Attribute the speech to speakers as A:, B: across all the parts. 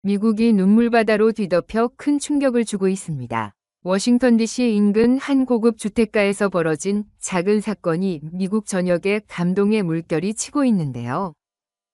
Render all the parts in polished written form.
A: 미국이 눈물바다로 뒤덮여 큰 충격을 주고 있습니다. 워싱턴 DC 인근 한 고급 주택가에서 벌어진 작은 사건이 미국 전역에 감동의 물결이 치고 있는데요.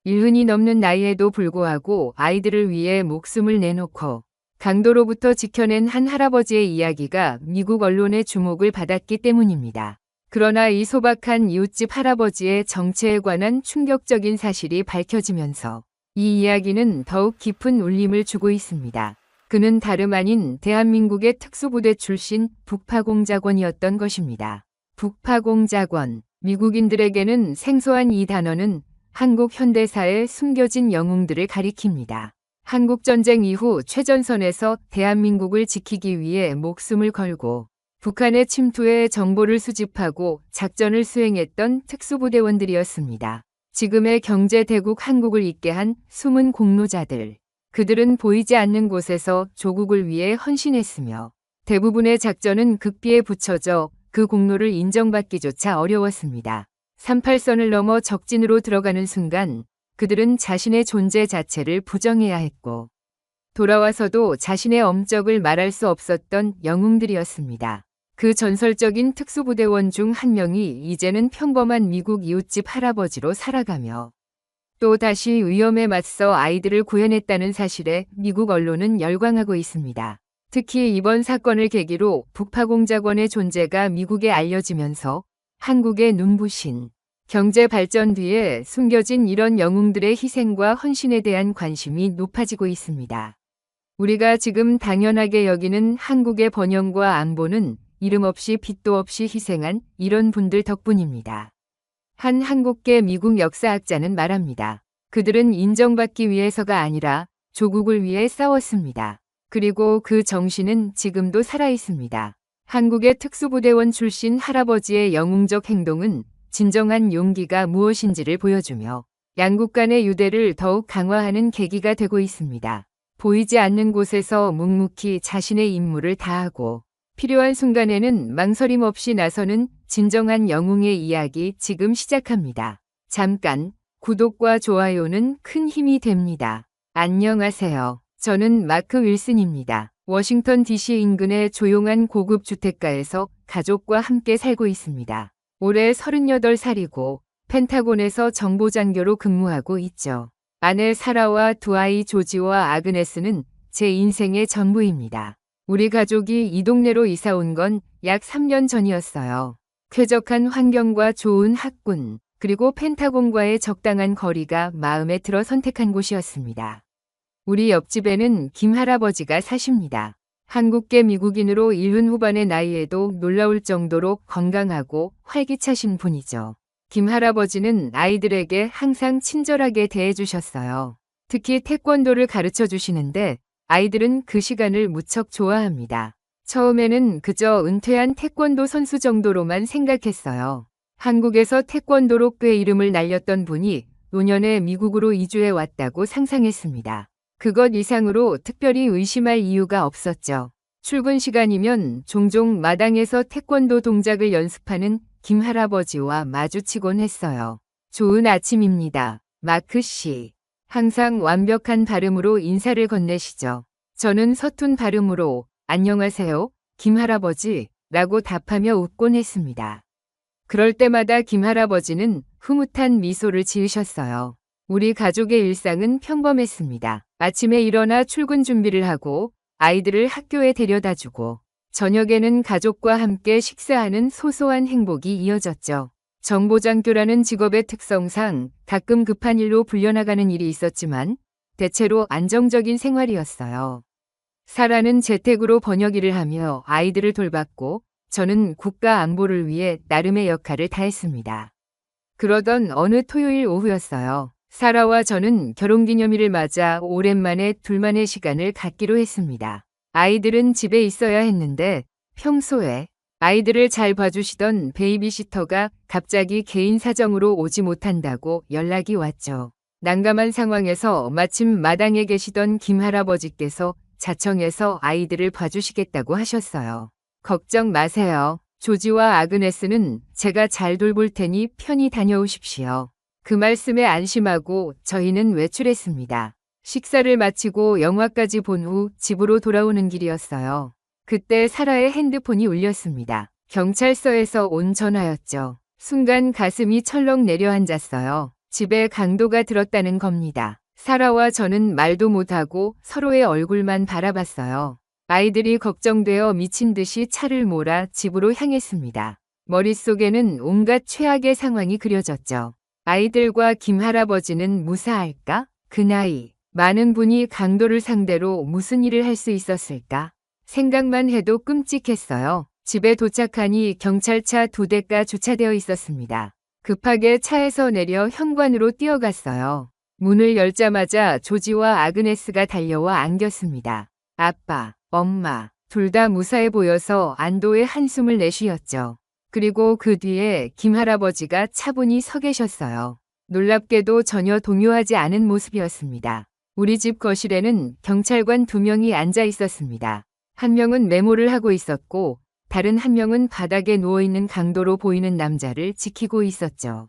A: 일흔이 넘는 나이에도 불구하고 아이들을 위해 목숨을 내놓고 강도로부터 지켜낸 한 할아버지의 이야기가 미국 언론의 주목을 받았기 때문입니다. 그러나 이 소박한 이웃집 할아버지의 정체에 관한 충격적인 사실이 밝혀지면서 이 이야기는 더욱 깊은 울림을 주고 있습니다. 그는 다름 아닌 대한민국의 특수부대 출신 북파공작원이었던 것입니다. 북파공작원. 미국인들에게는 생소한 이 단어는 한국 현대사의 숨겨진 영웅들을 가리킵니다. 한국전쟁 이후 최전선에서 대한민국을 지키기 위해 목숨을 걸고 북한의 침투에 정보를 수집하고 작전을 수행했던 특수부대원들이었습니다. 지금의 경제대국 한국을 잇게 한 숨은 공로자들. 그들은 보이지 않는 곳에서 조국을 위해 헌신했으며 대부분의 작전은 극비에 붙여져 그 공로를 인정받기조차 어려웠습니다. 38선을 넘어 적진으로 들어가는 순간 그들은 자신의 존재 자체를 부정해야 했고 돌아와서도 자신의 엄적을 말할 수 없었던 영웅들이었습니다. 그 전설적인 특수부대원 중 한 명이 이제는 평범한 미국 이웃집 할아버지로 살아가며 또 다시 위험에 맞서 아이들을 구해냈다는 사실에 미국 언론은 열광하고 있습니다. 특히 이번 사건을 계기로 북파공작원의 존재가 미국에 알려지면서 한국의 눈부신 경제 발전 뒤에 숨겨진 이런 영웅들의 희생과 헌신에 대한 관심이 높아지고 있습니다. 우리가 지금 당연하게 여기는 한국의 번영과 안보는 이름 없이 빛도 없이 희생한 이런 분들 덕분입니다. 한 한국계 미국 역사학자는 말합니다. 그들은 인정받기 위해서가 아니라 조국을 위해 싸웠습니다. 그리고 그 정신은 지금도 살아있습니다. 한국의 특수부대원 출신 할아버지의 영웅적 행동은 진정한 용기가 무엇인지를 보여주며 양국 간의 유대를 더욱 강화하는 계기가 되고 있습니다. 보이지 않는 곳에서 묵묵히 자신의 임무를 다하고 필요한 순간에는 망설임 없이 나서는 진정한 영웅의 이야기 지금 시작합니다. 잠깐 구독과 좋아요는 큰 힘이 됩니다. 안녕하세요. 저는 마크 윌슨입니다. 워싱턴 DC 인근의 조용한 고급 주택가에서 가족과 함께 살고 있습니다. 올해 38살이고 펜타곤에서 정보장교로 근무하고 있죠. 아내 사라와 두 아이 조지와 아그네스는 제 인생의 전부입니다. 우리 가족이 이 동네로 이사 온 건 약 3년 전이었어요. 쾌적한 환경과 좋은 학군, 그리고 펜타곤과의 적당한 거리가 마음에 들어 선택한 곳이었습니다. 우리 옆집에는 김 할아버지가 사십니다. 한국계 미국인으로 일흔 후반의 나이에도 놀라울 정도로 건강하고 활기차신 분이죠. 김 할아버지는 아이들에게 항상 친절하게 대해주셨어요. 특히 태권도를 가르쳐 주시는데 아이들은 그 시간을 무척 좋아합니다. 처음에는 그저 은퇴한 태권도 선수 정도로만 생각했어요. 한국에서 태권도로 꽤 이름을 날렸던 분이 노년에 미국으로 이주해 왔다고 상상했습니다. 그것 이상으로 특별히 의심할 이유가 없었죠. 출근 시간이면 종종 마당에서 태권도 동작을 연습하는 김 할아버지와 마주치곤 했어요. 좋은 아침입니다. 마크 씨. 항상 완벽한 발음으로 인사를 건네시죠. 저는 서툰 발음으로 안녕하세요, 김 할아버지 라고 답하며 웃곤 했습니다. 그럴 때마다 김 할아버지는 흐뭇한 미소를 지으셨어요. 우리 가족의 일상은 평범했습니다. 아침에 일어나 출근 준비를 하고 아이들을 학교에 데려다주고 저녁에는 가족과 함께 식사하는 소소한 행복이 이어졌죠. 정보장교라는 직업의 특성상 가끔 급한 일로 불려나가는 일이 있었지만 대체로 안정적인 생활이었어요. 사라는 재택으로 번역 일을 하며 아이들을 돌봤고 저는 국가 안보를 위해 나름의 역할을 다했습니다. 그러던 어느 토요일 오후였어요. 사라와 저는 결혼기념일을 맞아 오랜만에 둘만의 시간을 갖기로 했습니다. 아이들은 집에 있어야 했는데 평소에 아이들을 잘 봐주시던 베이비시터가 갑자기 개인 사정으로 오지 못한다고 연락이 왔죠. 난감한 상황에서 마침 마당에 계시던 김 할아버지께서 자청해서 아이들을 봐주시겠다고 하셨어요. 걱정 마세요. 조지와 아그네스는 제가 잘 돌볼 테니 편히 다녀오십시오. 그 말씀에 안심하고 저희는 외출했습니다. 식사를 마치고 영화까지 본 후 집으로 돌아오는 길이었어요. 그때 사라의 핸드폰이 울렸습니다. 경찰서에서 온 전화였죠. 순간 가슴이 철렁 내려앉았어요. 집에 강도가 들었다는 겁니다. 사라와 저는 말도 못하고 서로의 얼굴만 바라봤어요. 아이들이 걱정되어 미친 듯이 차를 몰아 집으로 향했습니다. 머릿속에는 온갖 최악의 상황이 그려졌죠. 아이들과 김할아버지는 무사할까? 그 나이, 많은 분이 강도를 상대로 무슨 일을 할 수 있었을까? 생각만 해도 끔찍했어요. 집에 도착하니 경찰차 2대가 주차되어 있었습니다. 급하게 차에서 내려 현관으로 뛰어갔어요. 문을 열자마자 조지와 아그네스가 달려와 안겼습니다. 아빠, 엄마, 둘 다 무사해 보여서 안도의 한숨을 내쉬었죠. 그리고 그 뒤에 김할아버지가 차분히 서 계셨어요. 놀랍게도 전혀 동요하지 않은 모습이었습니다. 우리 집 거실에는 경찰관 2명이 앉아 있었습니다. 한 명은 메모를 하고 있었고 다른 한 명은 바닥에 누워있는 강도로 보이는 남자를 지키고 있었죠.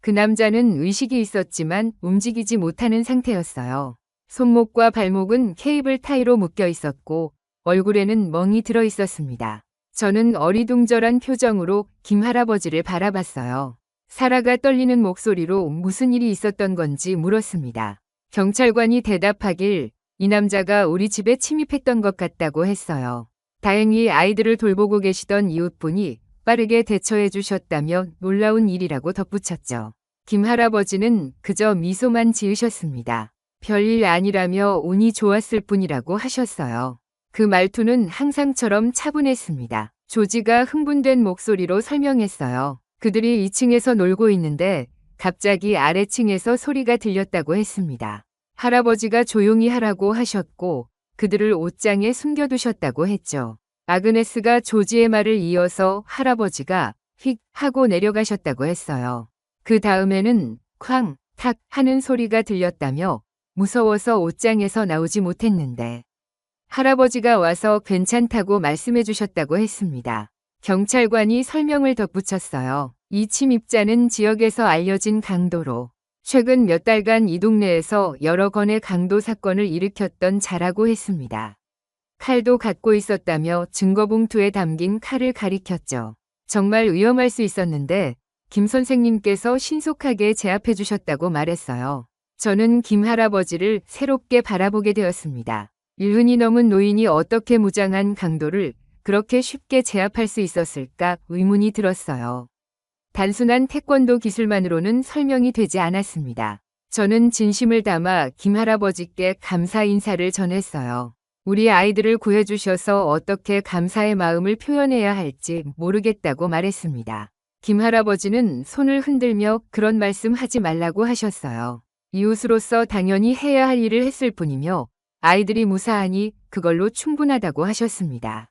A: 그 남자는 의식이 있었지만 움직이지 못하는 상태였어요. 손목과 발목은 케이블 타이로 묶여 있었고 얼굴에는 멍이 들어 있었습니다. 저는 어리둥절한 표정으로 김할아버지를 바라봤어요. 사라가 떨리는 목소리로 무슨 일이 있었던 건지 물었습니다. 경찰관이 대답하길 이 남자가 우리 집에 침입했던 것 같다고 했어요. 다행히 아이들을 돌보고 계시던 이웃분이 빠르게 대처해 주셨다며 놀라운 일이라고 덧붙였죠. 김할아버지는 그저 미소만 지으셨습니다. 별일 아니라며 운이 좋았을 뿐이라고 하셨어요. 그 말투는 항상처럼 차분했습니다. 조지가 흥분된 목소리로 설명했어요. 그들이 2층에서 놀고 있는데 갑자기 아래층에서 소리가 들렸다고 했습니다. 할아버지가 조용히 하라고 하셨고 그들을 옷장에 숨겨두셨다고 했죠. 아그네스가 조지의 말을 이어서 할아버지가 휙 하고 내려가셨다고 했어요. 그 다음에는 쾅, 탁 하는 소리가 들렸다며 무서워서 옷장에서 나오지 못했는데 할아버지가 와서 괜찮다고 말씀해 주셨다고 했습니다. 경찰관이 설명을 덧붙였어요. 이 침입자는 지역에서 알려진 강도로 최근 몇 달간 이 동네에서 여러 건의 강도 사건을 일으켰던 자라고 했습니다. 칼도 갖고 있었다며 증거봉투에 담긴 칼을 가리켰죠. 정말 위험할 수 있었는데 김 선생님께서 신속하게 제압해 주셨다고 말했어요. 저는 김 할아버지를 새롭게 바라보게 되었습니다. 일흔이 넘은 노인이 어떻게 무장한 강도를 그렇게 쉽게 제압할 수 있었을까 의문이 들었어요. 단순한 태권도 기술만으로는 설명이 되지 않았습니다. 저는 진심을 담아 김 할아버지께 감사 인사를 전했어요. 우리 아이들을 구해주셔서 어떻게 감사의 마음을 표현해야 할지 모르겠다고 말했습니다. 김 할아버지는 손을 흔들며 그런 말씀 하지 말라고 하셨어요. 이웃으로서 당연히 해야 할 일을 했을 뿐이며 아이들이 무사하니 그걸로 충분하다고 하셨습니다.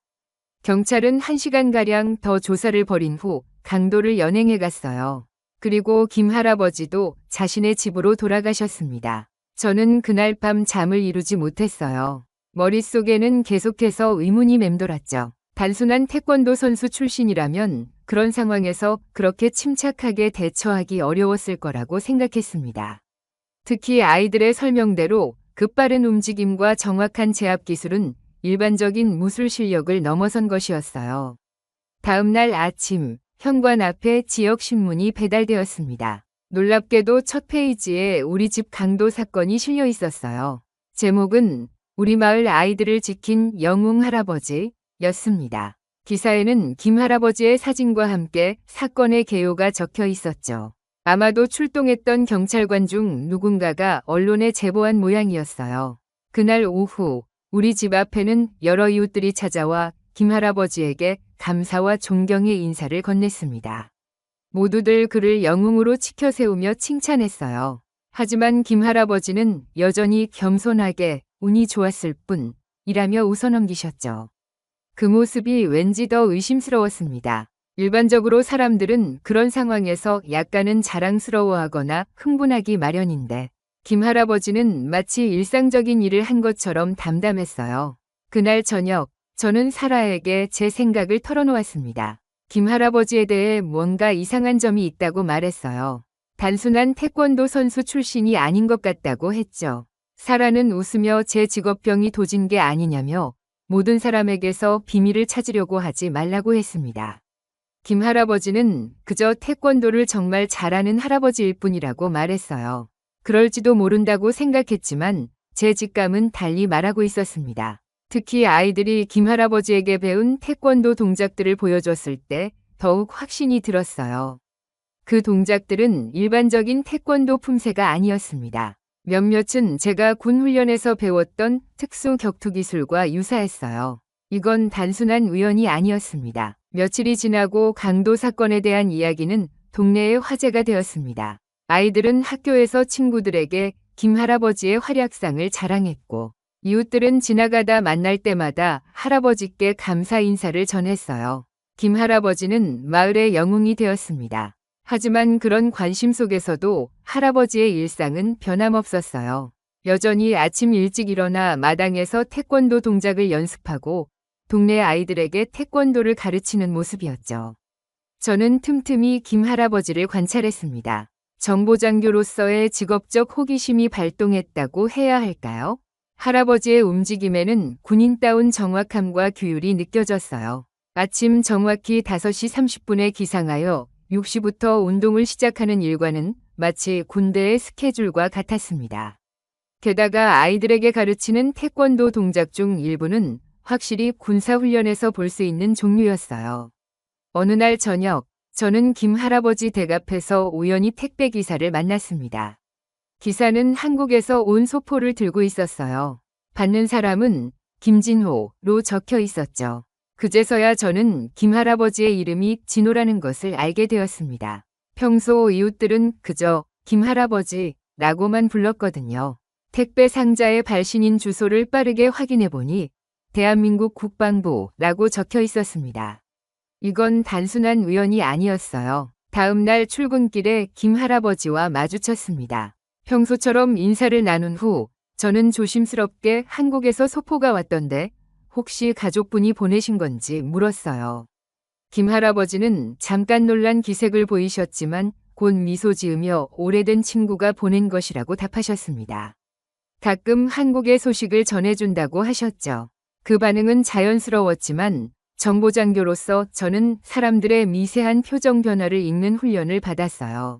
A: 경찰은 1시간가량 더 조사를 벌인 후 강도를 연행해 갔어요. 그리고 김 할아버지도 자신의 집으로 돌아가셨습니다. 저는 그날 밤 잠을 이루지 못했어요. 머릿속에는 계속해서 의문이 맴돌았죠. 단순한 태권도 선수 출신이라면 그런 상황에서 그렇게 침착하게 대처하기 어려웠을 거라고 생각했습니다. 특히 아이들의 설명대로 급빠른 움직임과 정확한 제압 기술은 일반적인 무술 실력을 넘어선 것이었어요. 다음 날 아침 현관 앞에 지역 신문이 배달되었습니다. 놀랍게도 첫 페이지에 우리 집 강도 사건이 실려 있었어요. 제목은 우리 마을 아이들을 지킨 영웅 할아버지였습니다. 기사에는 김 할아버지의 사진과 함께 사건의 개요가 적혀 있었죠. 아마도 출동했던 경찰관 중 누군가가 언론에 제보한 모양이었어요. 그날 오후 우리 집 앞에는 여러 이웃들이 찾아와 김 할아버지에게 감사와 존경의 인사를 건넸습니다. 모두들 그를 영웅으로 치켜세우며 칭찬했어요. 하지만 김 할아버지는 여전히 겸손하게 운이 좋았을 뿐이라며 웃어넘기셨죠. 그 모습이 왠지 더 의심스러웠습니다. 일반적으로 사람들은 그런 상황에서 약간은 자랑스러워하거나 흥분하기 마련인데 김 할아버지는 마치 일상적인 일을 한 것처럼 담담했어요. 그날 저녁 저는 사라에게 제 생각을 털어놓았습니다. 김 할아버지에 대해 뭔가 이상한 점이 있다고 말했어요. 단순한 태권도 선수 출신이 아닌 것 같다고 했죠. 사라는 웃으며 제 직업병이 도진 게 아니냐며 모든 사람에게서 비밀을 찾으려고 하지 말라고 했습니다. 김 할아버지는 그저 태권도를 정말 잘하는 할아버지일 뿐이라고 말했어요. 그럴지도 모른다고 생각했지만 제 직감은 달리 말하고 있었습니다. 특히 아이들이 김 할아버지에게 배운 태권도 동작들을 보여줬을 때 더욱 확신이 들었어요. 그 동작들은 일반적인 태권도 품새가 아니었습니다. 몇몇은 제가 군 훈련에서 배웠던 특수 격투 기술과 유사했어요. 이건 단순한 우연이 아니었습니다. 며칠이 지나고 강도 사건에 대한 이야기는 동네의 화제가 되었습니다. 아이들은 학교에서 친구들에게 김 할아버지의 활약상을 자랑했고, 이웃들은 지나가다 만날 때마다 할아버지께 감사 인사를 전했어요. 김 할아버지는 마을의 영웅이 되었습니다. 하지만 그런 관심 속에서도 할아버지의 일상은 변함없었어요. 여전히 아침 일찍 일어나 마당에서 태권도 동작을 연습하고 동네 아이들에게 태권도를 가르치는 모습이었죠. 저는 틈틈이 김 할아버지를 관찰했습니다. 정보장교로서의 직업적 호기심이 발동했다고 해야 할까요? 할아버지의 움직임에는 군인다운 정확함과 규율이 느껴졌어요. 아침 정확히 5시 30분에 기상하여 6시부터 운동을 시작하는 일과는 마치 군대의 스케줄과 같았습니다. 게다가 아이들에게 가르치는 태권도 동작 중 일부는 확실히 군사훈련에서 볼 수 있는 종류였어요. 어느 날 저녁, 저는 김 할아버지 댁 앞에서 우연히 택배 기사를 만났습니다. 기사는 한국에서 온 소포를 들고 있었어요. 받는 사람은 김진호로 적혀 있었죠. 그제서야 저는 김 할아버지의 이름이 진호라는 것을 알게 되었습니다. 평소 이웃들은 그저 김 할아버지라고만 불렀거든요. 택배 상자의 발신인 주소를 빠르게 확인해 보니 대한민국 국방부라고 적혀 있었습니다. 이건 단순한 우연이 아니었어요. 다음 날 출근길에 김 할아버지와 마주쳤습니다. 평소처럼 인사를 나눈 후 저는 조심스럽게 한국에서 소포가 왔던데 혹시 가족분이 보내신 건지 물었어요. 김 할아버지는 잠깐 놀란 기색을 보이셨지만 곧 미소 지으며 오래된 친구가 보낸 것이라고 답하셨습니다. 가끔 한국의 소식을 전해준다고 하셨죠. 그 반응은 자연스러웠지만 정보장교로서 저는 사람들의 미세한 표정 변화를 읽는 훈련을 받았어요.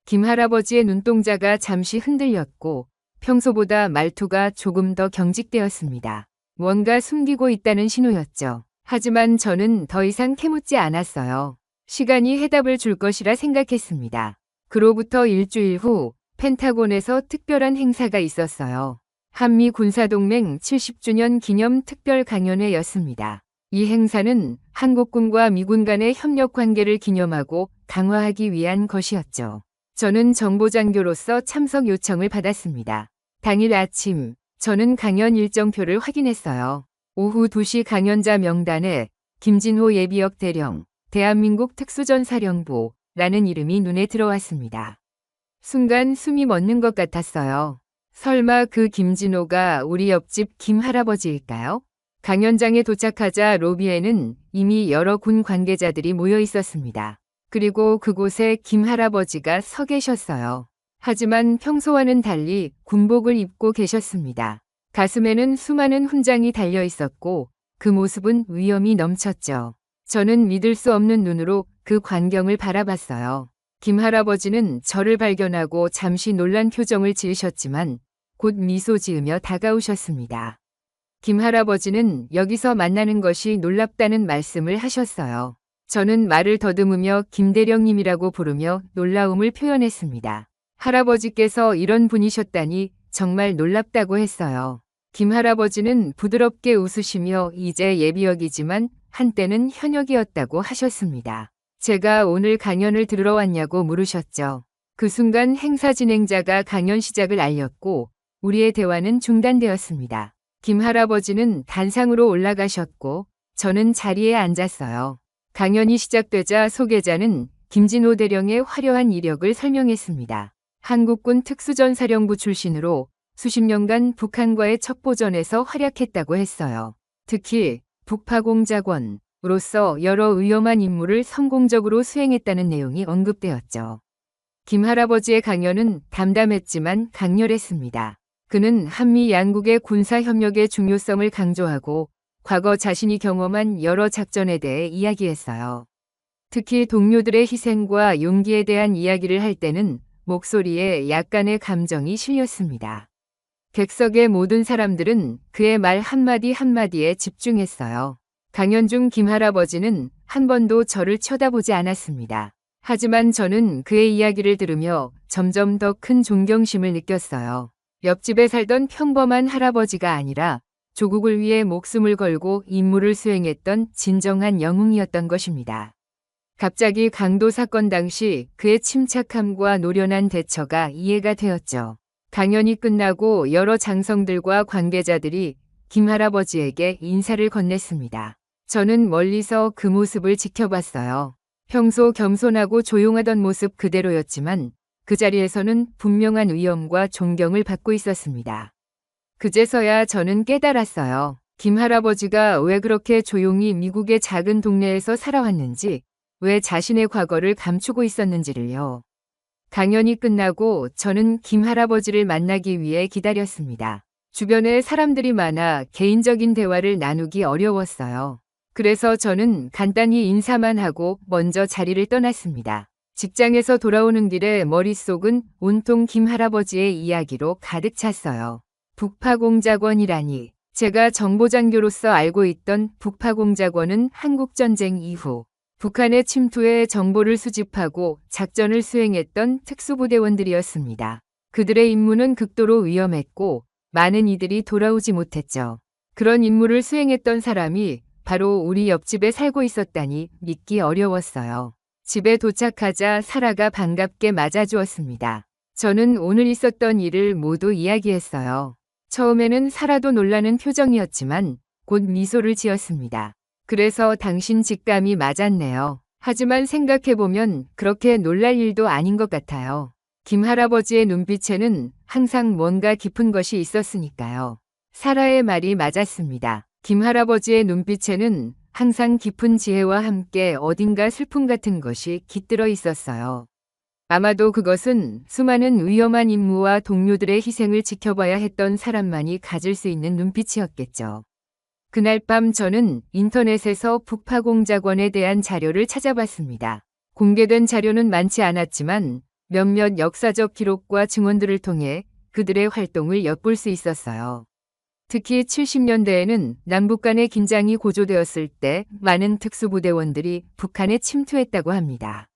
A: 김 할아버지의 눈동자가 잠시 흔들렸고 평소보다 말투가 조금 더 경직되었습니다. 뭔가 숨기고 있다는 신호였죠. 하지만 저는 더 이상 캐묻지 않았어요. 시간이 해답을 줄 것이라 생각했습니다. 그로부터 일주일 후 펜타곤에서 특별한 행사가 있었어요. 한미 군사동맹 70주년 기념 특별 강연회였습니다. 이 행사는 한국군과 미군 간의 협력 관계를 기념하고 강화하기 위한 것이었죠. 저는 정보장교로서 참석 요청을 받았습니다. 당일 아침, 저는 강연 일정표를 확인했어요. 오후 2시 강연자 명단에 김진호 예비역 대령, 대한민국 특수전사령부라는 이름이 눈에 들어왔습니다. 순간 숨이 멎는 것 같았어요. 설마 그 김진호가 우리 옆집 김 할아버지일까요? 강연장에 도착하자 로비에는 이미 여러 군 관계자들이 모여 있었습니다. 그리고 그곳에 김 할아버지가 서 계셨어요. 하지만 평소와는 달리 군복을 입고 계셨습니다. 가슴에는 수많은 훈장이 달려 있었고 그 모습은 위엄이 넘쳤죠. 저는 믿을 수 없는 눈으로 그 광경을 바라봤어요. 김 할아버지는 저를 발견하고 잠시 놀란 표정을 지으셨지만 곧 미소 지으며 다가오셨습니다. 김 할아버지는 여기서 만나는 것이 놀랍다는 말씀을 하셨어요. 저는 말을 더듬으며 김대령님이라고 부르며 놀라움을 표현했습니다. 할아버지께서 이런 분이셨다니 정말 놀랍다고 했어요. 김 할아버지는 부드럽게 웃으시며 이제 예비역이지만 한때는 현역이었다고 하셨습니다. 제가 오늘 강연을 들으러 왔냐고 물으셨죠. 그 순간 행사 진행자가 강연 시작을 알렸고 우리의 대화는 중단되었습니다. 김 할아버지는 단상으로 올라가셨고 저는 자리에 앉았어요. 강연이 시작되자 소개자는 김진호 대령의 화려한 이력을 설명했습니다. 한국군 특수전사령부 출신으로 수십 년간 북한과의 첩보전에서 활약했다고 했어요. 특히 북파공작원으로서 여러 위험한 임무를 성공적으로 수행했다는 내용이 언급되었죠. 김 할아버지의 강연은 담담했지만 강렬했습니다. 그는 한미 양국의 군사 협력의 중요성을 강조하고 과거 자신이 경험한 여러 작전에 대해 이야기했어요. 특히 동료들의 희생과 용기에 대한 이야기를 할 때는 목소리에 약간의 감정이 실렸습니다. 객석의 모든 사람들은 그의 말 한마디 한마디에 집중했어요. 강연 중 김할아버지는 한 번도 저를 쳐다보지 않았습니다. 하지만 저는 그의 이야기를 들으며 점점 더 큰 존경심을 느꼈어요. 옆집에 살던 평범한 할아버지가 아니라 조국을 위해 목숨을 걸고 임무를 수행했던 진정한 영웅이었던 것입니다. 갑자기 강도 사건 당시 그의 침착함과 노련한 대처가 이해가 되었죠. 강연이 끝나고 여러 장성들과 관계자들이 김할아버지에게 인사를 건넸습니다. 저는 멀리서 그 모습을 지켜봤어요. 평소 겸손하고 조용하던 모습 그대로였지만 그 자리에서는 분명한 위엄과 존경을 받고 있었습니다. 그제서야 저는 깨달았어요. 김할아버지가 왜 그렇게 조용히 미국의 작은 동네에서 살아왔는지, 왜 자신의 과거를 감추고 있었는지를요. 강연이 끝나고 저는 김할아버지를 만나기 위해 기다렸습니다. 주변에 사람들이 많아 개인적인 대화를 나누기 어려웠어요. 그래서 저는 간단히 인사만 하고 먼저 자리를 떠났습니다. 직장에서 돌아오는 길에 머릿속은 온통 김할아버지의 이야기로 가득 찼어요. 북파공작원이라니. 제가 정보장교로서 알고 있던 북파공작원은 한국전쟁 이후 북한의 침투에 정보를 수집하고 작전을 수행했던 특수부대원들이었습니다. 그들의 임무는 극도로 위험했고 많은 이들이 돌아오지 못했죠. 그런 임무를 수행했던 사람이 바로 우리 옆집에 살고 있었다니 믿기 어려웠어요. 집에 도착하자 사라가 반갑게 맞아주었습니다. 저는 오늘 있었던 일을 모두 이야기했어요. 처음에는 사라도 놀라는 표정이었지만 곧 미소를 지었습니다. 그래서 당신 직감이 맞았네요. 하지만 생각해보면 그렇게 놀랄 일도 아닌 것 같아요. 김할아버지의 눈빛에는 항상 뭔가 깊은 것이 있었으니까요. 사라의 말이 맞았습니다. 김할아버지의 눈빛에는 항상 깊은 지혜와 함께 어딘가 슬픔 같은 것이 깃들어 있었어요. 아마도 그것은 수많은 위험한 임무와 동료들의 희생을 지켜봐야 했던 사람만이 가질 수 있는 눈빛이었겠죠. 그날 밤 저는 인터넷에서 북파공작원에 대한 자료를 찾아봤습니다. 공개된 자료는 많지 않았지만 몇몇 역사적 기록과 증언들을 통해 그들의 활동을 엿볼 수 있었어요. 특히 70년대에는 남북 간의 긴장이 고조되었을 때 많은 특수부대원들이 북한에 침투했다고 합니다.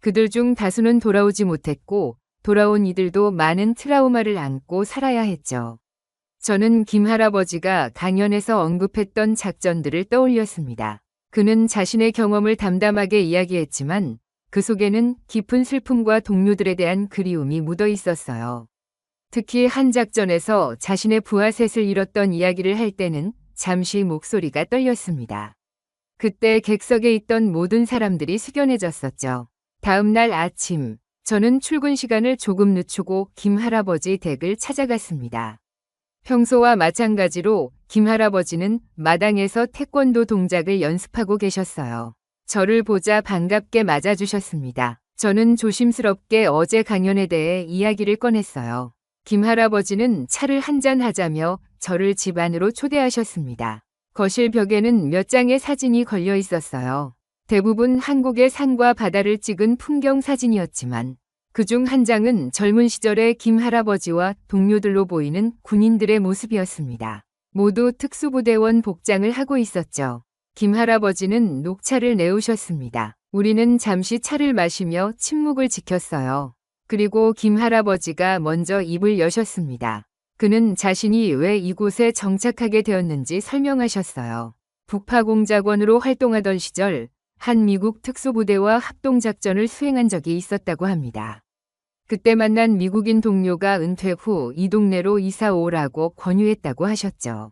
A: 그들 중 다수는 돌아오지 못했고 돌아온 이들도 많은 트라우마를 안고 살아야 했죠. 저는 김할아버지가 강연에서 언급했던 작전들을 떠올렸습니다. 그는 자신의 경험을 담담하게 이야기했지만 그 속에는 깊은 슬픔과 동료들에 대한 그리움이 묻어 있었어요. 특히 한 작전에서 자신의 부하셋을 잃었던 이야기를 할 때는 잠시 목소리가 떨렸습니다. 그때 객석에 있던 모든 사람들이 숙연해졌었죠. 다음 날 아침, 저는 출근 시간을 조금 늦추고 김할아버지 댁을 찾아갔습니다. 평소와 마찬가지로 김할아버지는 마당에서 태권도 동작을 연습하고 계셨어요. 저를 보자 반갑게 맞아주셨습니다. 저는 조심스럽게 어제 강연에 대해 이야기를 꺼냈어요. 김할아버지는 차를 한잔 하자며 저를 집 안으로 초대하셨습니다. 거실 벽에는 몇 장의 사진이 걸려 있었어요. 대부분 한국의 산과 바다를 찍은 풍경 사진이었지만 그중 한 장은 젊은 시절의 김할아버지와 동료들로 보이는 군인들의 모습이었습니다. 모두 특수부대원 복장을 하고 있었죠. 김할아버지는 녹차를 내오셨습니다. 우리는 잠시 차를 마시며 침묵을 지켰어요. 그리고 김할아버지가 먼저 입을 여셨습니다. 그는 자신이 왜 이곳에 정착하게 되었는지 설명하셨어요. 북파공작원으로 활동하던 시절 한 미국 특수부대와 합동작전을 수행한 적이 있었다고 합니다. 그때 만난 미국인 동료가 은퇴 후 이 동네로 이사 오라고 권유했다고 하셨죠.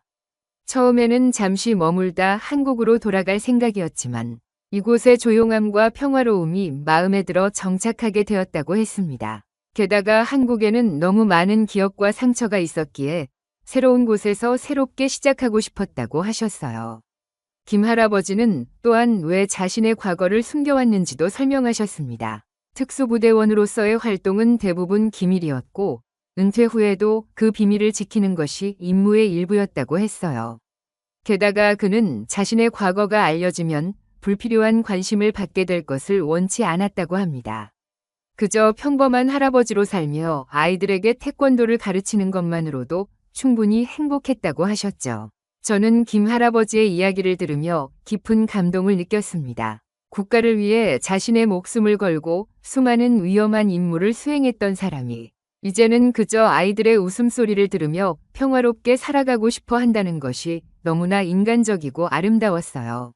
A: 처음에는 잠시 머물다 한국으로 돌아갈 생각이었지만 이곳의 조용함과 평화로움이 마음에 들어 정착하게 되었다고 했습니다. 게다가 한국에는 너무 많은 기억과 상처가 있었기에 새로운 곳에서 새롭게 시작하고 싶었다고 하셨어요. 김할아버지는 또한 왜 자신의 과거를 숨겨왔는지도 설명하셨습니다. 특수부대원으로서의 활동은 대부분 기밀이었고 은퇴 후에도 그 비밀을 지키는 것이 임무의 일부였다고 했어요. 게다가 그는 자신의 과거가 알려지면 불필요한 관심을 받게 될 것을 원치 않았다고 합니다. 그저 평범한 할아버지로 살며 아이들에게 태권도를 가르치는 것만으로도 충분히 행복했다고 하셨죠. 저는 김 할아버지의 이야기를 들으며 깊은 감동을 느꼈습니다. 국가를 위해 자신의 목숨을 걸고 수많은 위험한 임무를 수행했던 사람이 이제는 그저 아이들의 웃음소리를 들으며 평화롭게 살아가고 싶어 한다는 것이 너무나 인간적이고 아름다웠어요.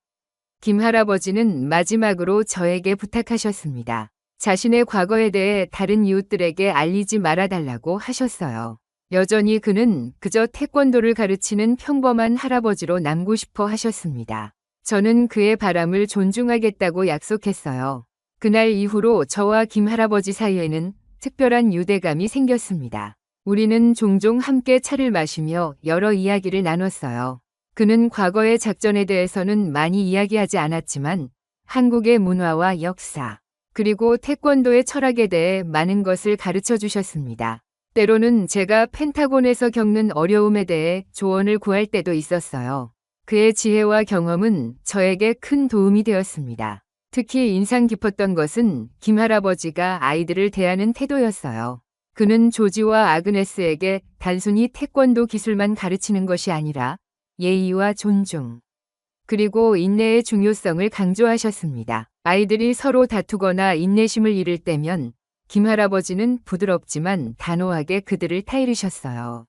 A: 김 할아버지는 마지막으로 저에게 부탁하셨습니다. 자신의 과거에 대해 다른 이웃들에게 알리지 말아달라고 하셨어요. 여전히 그는 그저 태권도를 가르치는 평범한 할아버지로 남고 싶어 하셨습니다. 저는 그의 바람을 존중하겠다고 약속했어요. 그날 이후로 저와 김 할아버지 사이에는 특별한 유대감이 생겼습니다. 우리는 종종 함께 차를 마시며 여러 이야기를 나눴어요. 그는 과거의 작전에 대해서는 많이 이야기하지 않았지만 한국의 문화와 역사, 그리고 태권도의 철학에 대해 많은 것을 가르쳐 주셨습니다. 때로는 제가 펜타곤에서 겪는 어려움에 대해 조언을 구할 때도 있었어요. 그의 지혜와 경험은 저에게 큰 도움이 되었습니다. 특히 인상 깊었던 것은 김 할아버지가 아이들을 대하는 태도였어요. 그는 조지와 아그네스에게 단순히 태권도 기술만 가르치는 것이 아니라 예의와 존중, 그리고 인내의 중요성을 강조하셨습니다. 아이들이 서로 다투거나 인내심을 잃을 때면 김 할아버지는 부드럽지만 단호하게 그들을 타이르셨어요.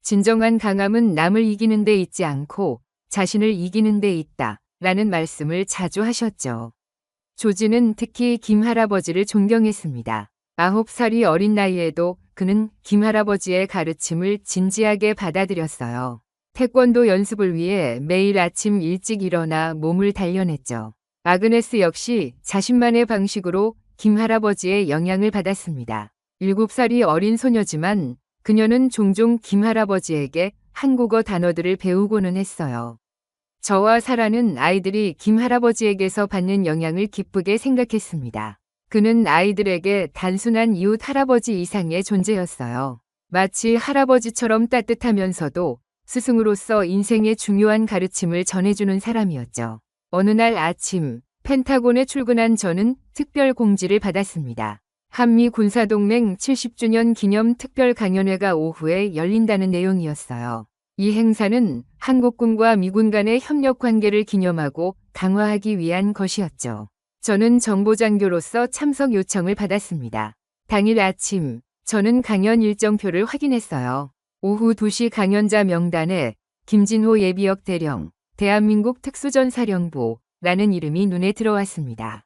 A: 진정한 강함은 남을 이기는 데 있지 않고 자신을 이기는 데 있다 라는 말씀을 자주 하셨죠. 조지는 특히 김 할아버지를 존경했습니다. 9살이 어린 나이에도 그는 김 할아버지의 가르침을 진지하게 받아들였어요. 태권도 연습을 위해 매일 아침 일찍 일어나 몸을 단련했죠. 아그네스 역시 자신만의 방식으로 김 할아버지의 영향을 받았습니다. 7살이 어린 소녀지만 그녀는 종종 김 할아버지에게 한국어 단어들을 배우고는 했어요. 저와 사라는 아이들이 김 할아버지에게서 받는 영향을 기쁘게 생각했습니다. 그는 아이들에게 단순한 이웃 할아버지 이상의 존재였어요. 마치 할아버지처럼 따뜻하면서도 스승으로서 인생의 중요한 가르침을 전해주는 사람이었죠. 어느 날 아침 펜타곤에 출근한 저는 특별 공지를 받았습니다. 한미 군사동맹 70주년 기념 특별 강연회가 오후에 열린다는 내용이었어요. 이 행사는 한국군과 미군 간의 협력 관계를 기념하고 강화하기 위한 것이었죠. 저는 정보장교로서 참석 요청을 받았습니다. 당일 아침 저는 강연 일정표를 확인했어요. 오후 2시 강연자 명단에 김진호 예비역 대령, 대한민국 특수전사령부라는 이름이 눈에 들어왔습니다.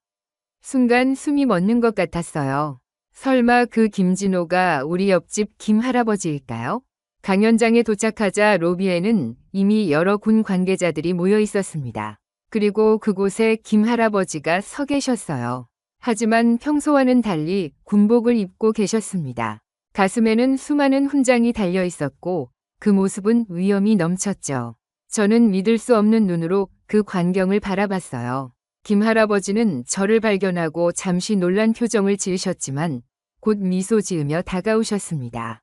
A: 순간 숨이 멎는 것 같았어요. 설마 그 김진호가 우리 옆집 김 할아버지일까요? 강연장에 도착하자 로비에는 이미 여러 군 관계자들이 모여 있었습니다. 그리고 그곳에 김 할아버지가 서 계셨어요. 하지만 평소와는 달리 군복을 입고 계셨습니다. 가슴에는 수많은 훈장이 달려 있었고 그 모습은 위엄이 넘쳤죠. 저는 믿을 수 없는 눈으로 그 광경을 바라봤어요. 김 할아버지는 저를 발견하고 잠시 놀란 표정을 지으셨지만 곧 미소 지으며 다가오셨습니다.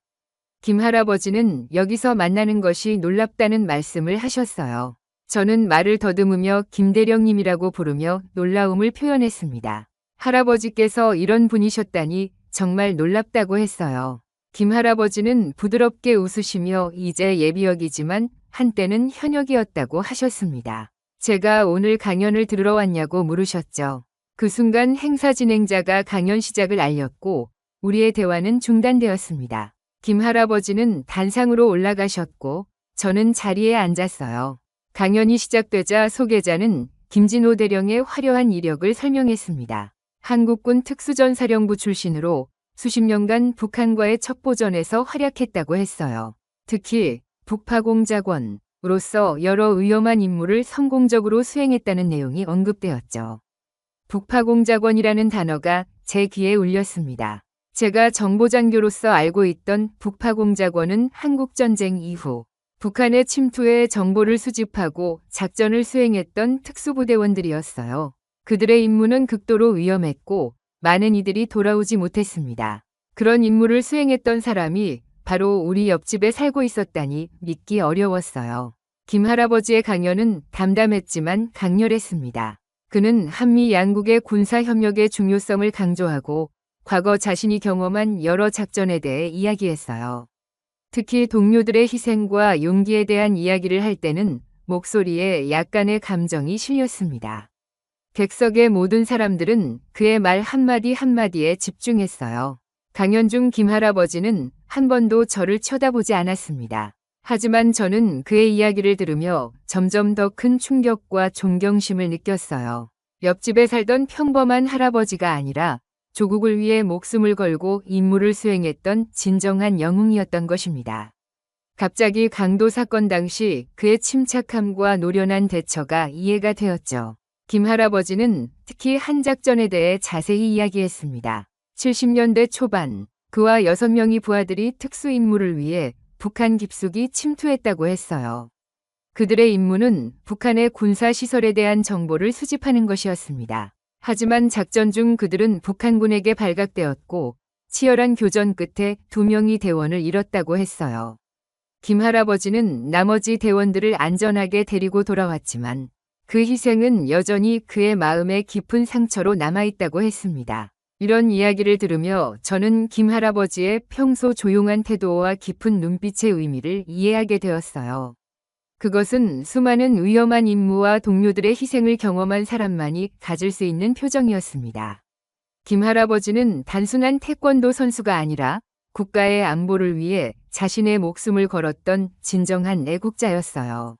A: 김 할아버지는 여기서 만나는 것이 놀랍다는 말씀을 하셨어요. 저는 말을 더듬으며 김대령님이라고 부르며 놀라움을 표현했습니다. 할아버지께서 이런 분이셨다니 정말 놀랍다고 했어요. 김 할아버지는 부드럽게 웃으시며 이제 예비역이지만 한때는 현역이었다고 하셨습니다. 제가 오늘 강연을 들으러 왔냐고 물으셨죠. 그 순간 행사 진행자가 강연 시작을 알렸고 우리의 대화는 중단되었습니다. 김 할아버지는 단상으로 올라가셨고 저는 자리에 앉았어요. 강연이 시작되자 소개자는 김진호 대령의 화려한 이력을 설명했습니다. 한국군 특수전사령부 출신으로 수십 년간 북한과의 첩보전에서 활약했다고 했어요. 특히 북파공작원으로서 여러 위험한 임무를 성공적으로 수행했다는 내용이 언급되었죠. 북파공작원이라는 단어가 제 귀에 울렸습니다. 제가 정보장교로서 알고 있던 북파공작원은 한국전쟁 이후 북한의 침투에 정보를 수집하고 작전을 수행했던 특수부대원들이었어요. 그들의 임무는 극도로 위험했고 많은 이들이 돌아오지 못했습니다. 그런 임무를 수행했던 사람이 바로 우리 옆집에 살고 있었다니 믿기 어려웠어요. 김 할아버지의 강연은 담담했지만 강렬했습니다. 그는 한미 양국의 군사 협력의 중요성을 강조하고 과거 자신이 경험한 여러 작전에 대해 이야기했어요. 특히 동료들의 희생과 용기에 대한 이야기를 할 때는 목소리에 약간의 감정이 실렸습니다. 객석의 모든 사람들은 그의 말 한마디 한마디에 집중했어요. 강연 중 김 할아버지는 한 번도 저를 쳐다보지 않았습니다. 하지만 저는 그의 이야기를 들으며 점점 더 큰 충격과 존경심을 느꼈어요. 옆집에 살던 평범한 할아버지가 아니라 조국을 위해 목숨을 걸고 임무를 수행했던 진정한 영웅이었던 것입니다. 갑자기 강도 사건 당시 그의 침착함과 노련한 대처가 이해가 되었죠. 김 할아버지는 특히 한 작전에 대해 자세히 이야기했습니다. 70년대 초반 그와 6명의 부하들이 특수 임무를 위해 북한 깊숙이 침투했다고 했어요. 그들의 임무는 북한의 군사시설에 대한 정보를 수집하는 것이었습니다. 하지만 작전 중 그들은 북한군에게 발각되었고 치열한 교전 끝에 2명의 대원을 잃었다고 했어요. 김 할아버지는 나머지 대원들을 안전하게 데리고 돌아왔지만 그 희생은 여전히 그의 마음에 깊은 상처로 남아있다고 했습니다. 이런 이야기를 들으며 저는 김 할아버지의 평소 조용한 태도와 깊은 눈빛의 의미를 이해하게 되었어요. 그것은 수많은 위험한 임무와 동료들의 희생을 경험한 사람만이 가질 수 있는 표정이었습니다. 김 할아버지는 단순한 태권도 선수가 아니라 국가의 안보를 위해 자신의 목숨을 걸었던 진정한 애국자였어요.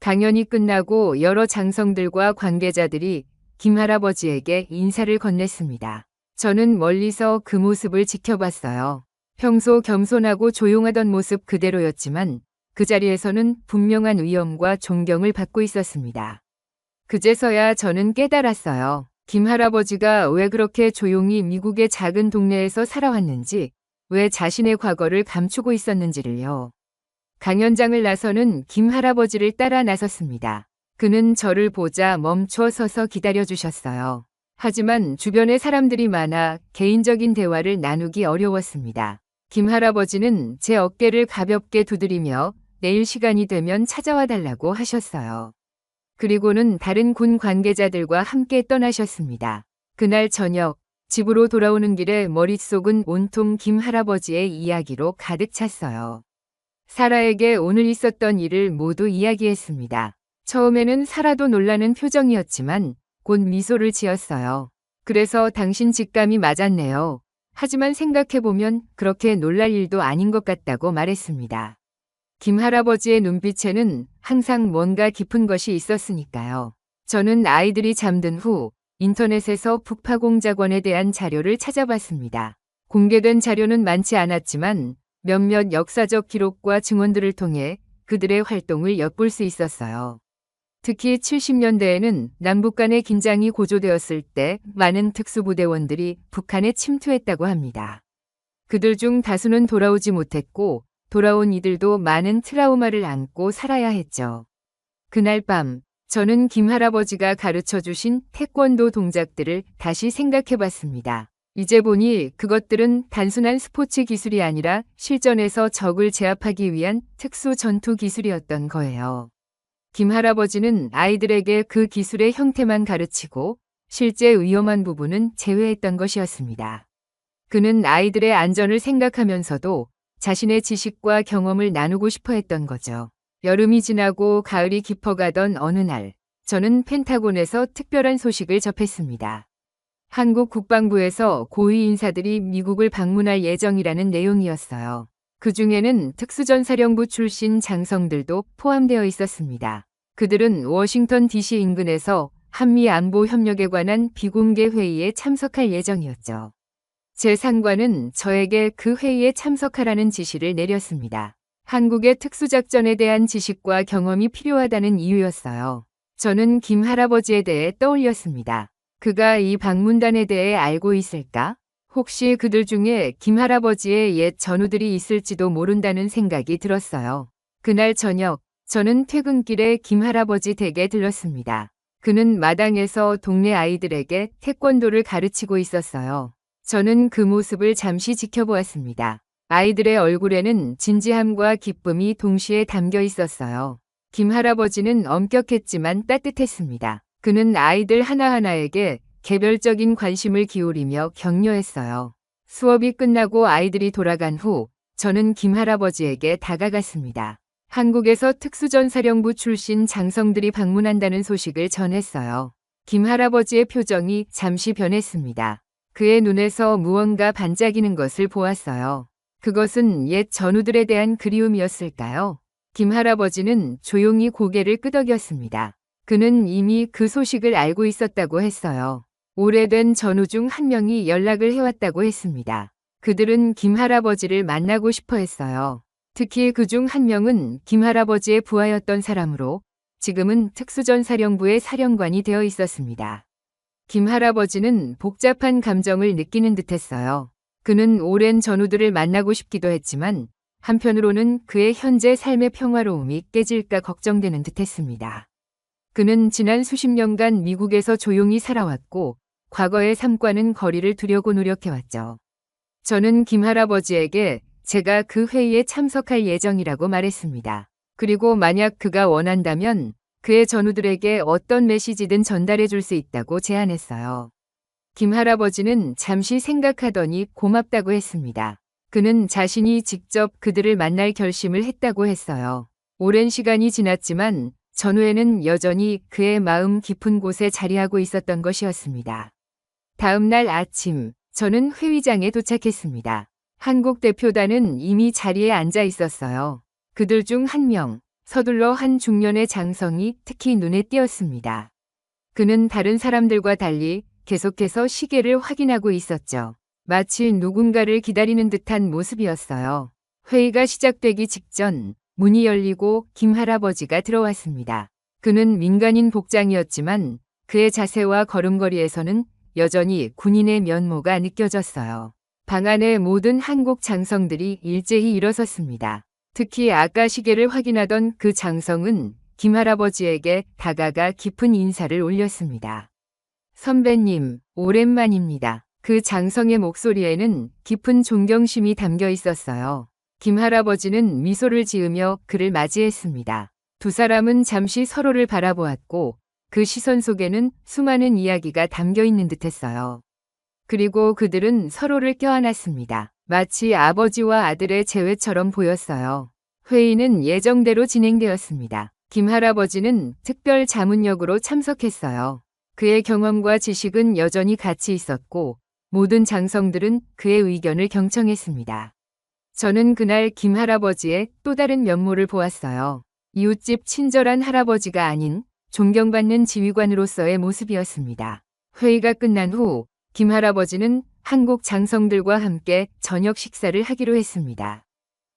A: 강연이 끝나고 여러 장성들과 관계자들이 김 할아버지에게 인사를 건넸습니다. 저는 멀리서 그 모습을 지켜봤어요. 평소 겸손하고 조용하던 모습 그대로였지만 그 자리에서는 분명한 위엄과 존경을 받고 있었습니다. 그제서야 저는 깨달았어요. 김 할아버지가 왜 그렇게 조용히 미국의 작은 동네에서 살아왔는지, 왜 자신의 과거를 감추고 있었는지를요. 강연장을 나서는 김 할아버지를 따라 나섰습니다. 그는 저를 보자 멈춰 서서 기다려주셨어요. 하지만 주변에 사람들이 많아 개인적인 대화를 나누기 어려웠습니다. 김 할아버지는 제 어깨를 가볍게 두드리며 내일 시간이 되면 찾아와 달라고 하셨어요. 그리고는 다른 군 관계자들과 함께 떠나셨습니다. 그날 저녁 집으로 돌아오는 길에 머릿속은 온통 김 할아버지의 이야기로 가득 찼어요. 사라에게 오늘 있었던 일을 모두 이야기했습니다. 처음에는 사라도 놀라는 표정이었지만 곧 미소를 지었어요. 그래서 당신 직감이 맞았네요. 하지만 생각해보면 그렇게 놀랄 일도 아닌 것 같다고 말했습니다. 김 할아버지의 눈빛에는 항상 뭔가 깊은 것이 있었으니까요. 저는 아이들이 잠든 후 인터넷에서 북파공작원에 대한 자료를 찾아봤습니다. 공개된 자료는 많지 않았지만 몇몇 역사적 기록과 증언들을 통해 그들의 활동을 엿볼 수 있었어요. 특히 70년대에는 남북 간의 긴장이 고조되었을 때 많은 특수부대원들이 북한에 침투했다고 합니다. 그들 중 다수는 돌아오지 못했고 돌아온 이들도 많은 트라우마를 안고 살아야 했죠. 그날 밤 저는 김 할아버지가 가르쳐 주신 태권도 동작들을 다시 생각해 봤습니다. 이제 보니 그것들은 단순한 스포츠 기술이 아니라 실전에서 적을 제압하기 위한 특수 전투 기술이었던 거예요. 김 할아버지는 아이들에게 그 기술의 형태만 가르치고 실제 위험한 부분은 제외했던 것이었습니다. 그는 아이들의 안전을 생각하면서도 자신의 지식과 경험을 나누고 싶어 했던 거죠. 여름이 지나고 가을이 깊어가던 어느 날, 저는 펜타곤에서 특별한 소식을 접했습니다. 한국 국방부에서 고위 인사들이 미국을 방문할 예정이라는 내용이었어요. 그 중에는 특수전사령부 출신 장성들도 포함되어 있었습니다. 그들은 워싱턴 DC 인근에서 한미 안보 협력에 관한 비공개 회의에 참석할 예정이었죠. 제 상관은 저에게 그 회의에 참석하라는 지시를 내렸습니다. 한국의 특수작전에 대한 지식과 경험이 필요하다는 이유였어요. 저는 김 할아버지에 대해 떠올렸습니다. 그가 이 방문단에 대해 알고 있을까? 혹시 그들 중에 김 할아버지의 옛 전우들이 있을지도 모른다는 생각이 들었어요. 그날 저녁, 저는 퇴근길에 김 할아버지 댁에 들렀습니다. 그는 마당에서 동네 아이들에게 태권도를 가르치고 있었어요. 저는 그 모습을 잠시 지켜보았습니다. 아이들의 얼굴에는 진지함과 기쁨이 동시에 담겨 있었어요. 김 할아버지는 엄격했지만 따뜻했습니다. 그는 아이들 하나하나에게 개별적인 관심을 기울이며 격려했어요. 수업이 끝나고 아이들이 돌아간 후 저는 김 할아버지에게 다가갔습니다. 한국에서 특수전사령부 출신 장성들이 방문한다는 소식을 전했어요. 김 할아버지의 표정이 잠시 변했습니다. 그의 눈에서 무언가 반짝이는 것을 보았어요. 그것은 옛 전우들에 대한 그리움이었을까요? 김 할아버지는 조용히 고개를 끄덕였습니다. 그는 이미 그 소식을 알고 있었다고 했어요. 오래된 전우 중 한 명이 연락을 해왔다고 했습니다. 그들은 김 할아버지를 만나고 싶어 했어요. 특히 그 중 한 명은 김 할아버지의 부하였던 사람으로 지금은 특수전사령부의 사령관이 되어 있었습니다. 김 할아버지는 복잡한 감정을 느끼는 듯했어요. 그는 오랜 전우들을 만나고 싶기도 했지만 한편으로는 그의 현재 삶의 평화로움이 깨질까 걱정되는 듯했습니다. 그는 지난 수십 년간 미국에서 조용히 살아왔고 과거의 삶과는 거리를 두려고 노력해왔죠. 저는 김 할아버지에게 제가 그 회의에 참석할 예정이라고 말했습니다. 그리고 만약 그가 원한다면 그의 전우들에게 어떤 메시지든 전달해 줄 수 있다고 제안했어요. 김 할아버지는 잠시 생각하더니 고맙다고 했습니다. 그는 자신이 직접 그들을 만날 결심을 했다고 했어요. 오랜 시간이 지났지만 전후에는 여전히 그의 마음 깊은 곳에 자리하고 있었던 것이었습니다. 다음 날 아침, 저는 회의장에 도착했습니다. 한국 대표단은 이미 자리에 앉아 있었어요. 그들 중 한 명, 서둘러 한 중년의 장성이 특히 눈에 띄었습니다. 그는 다른 사람들과 달리 계속해서 시계를 확인하고 있었죠. 마치 누군가를 기다리는 듯한 모습이었어요. 회의가 시작되기 직전 문이 열리고 김 할아버지가 들어왔습니다. 그는 민간인 복장이었지만 그의 자세와 걸음걸이에서는 여전히 군인의 면모가 느껴졌어요. 방 안의 모든 한국 장성들이 일제히 일어섰습니다. 특히 아까 시계를 확인하던 그 장성은 김 할아버지에게 다가가 깊은 인사를 올렸습니다. 선배님, 오랜만입니다. 그 장성의 목소리에는 깊은 존경심이 담겨 있었어요. 김 할아버지는 미소를 지으며 그를 맞이했습니다. 두 사람은 잠시 서로를 바라보았고 그 시선 속에는 수많은 이야기가 담겨 있는 듯했어요. 그리고 그들은 서로를 껴안았습니다. 마치 아버지와 아들의 재회처럼 보였어요. 회의는 예정대로 진행되었습니다. 김 할아버지는 특별 자문역으로 참석했어요. 그의 경험과 지식은 여전히 가치 있었고 모든 장성들은 그의 의견을 경청했습니다. 저는 그날 김 할아버지의 또 다른 면모를 보았어요. 이웃집 친절한 할아버지가 아닌 존경받는 지휘관으로서의 모습이었습니다. 회의가 끝난 후 김 할아버지는 한국 장성들과 함께 저녁 식사를 하기로 했습니다.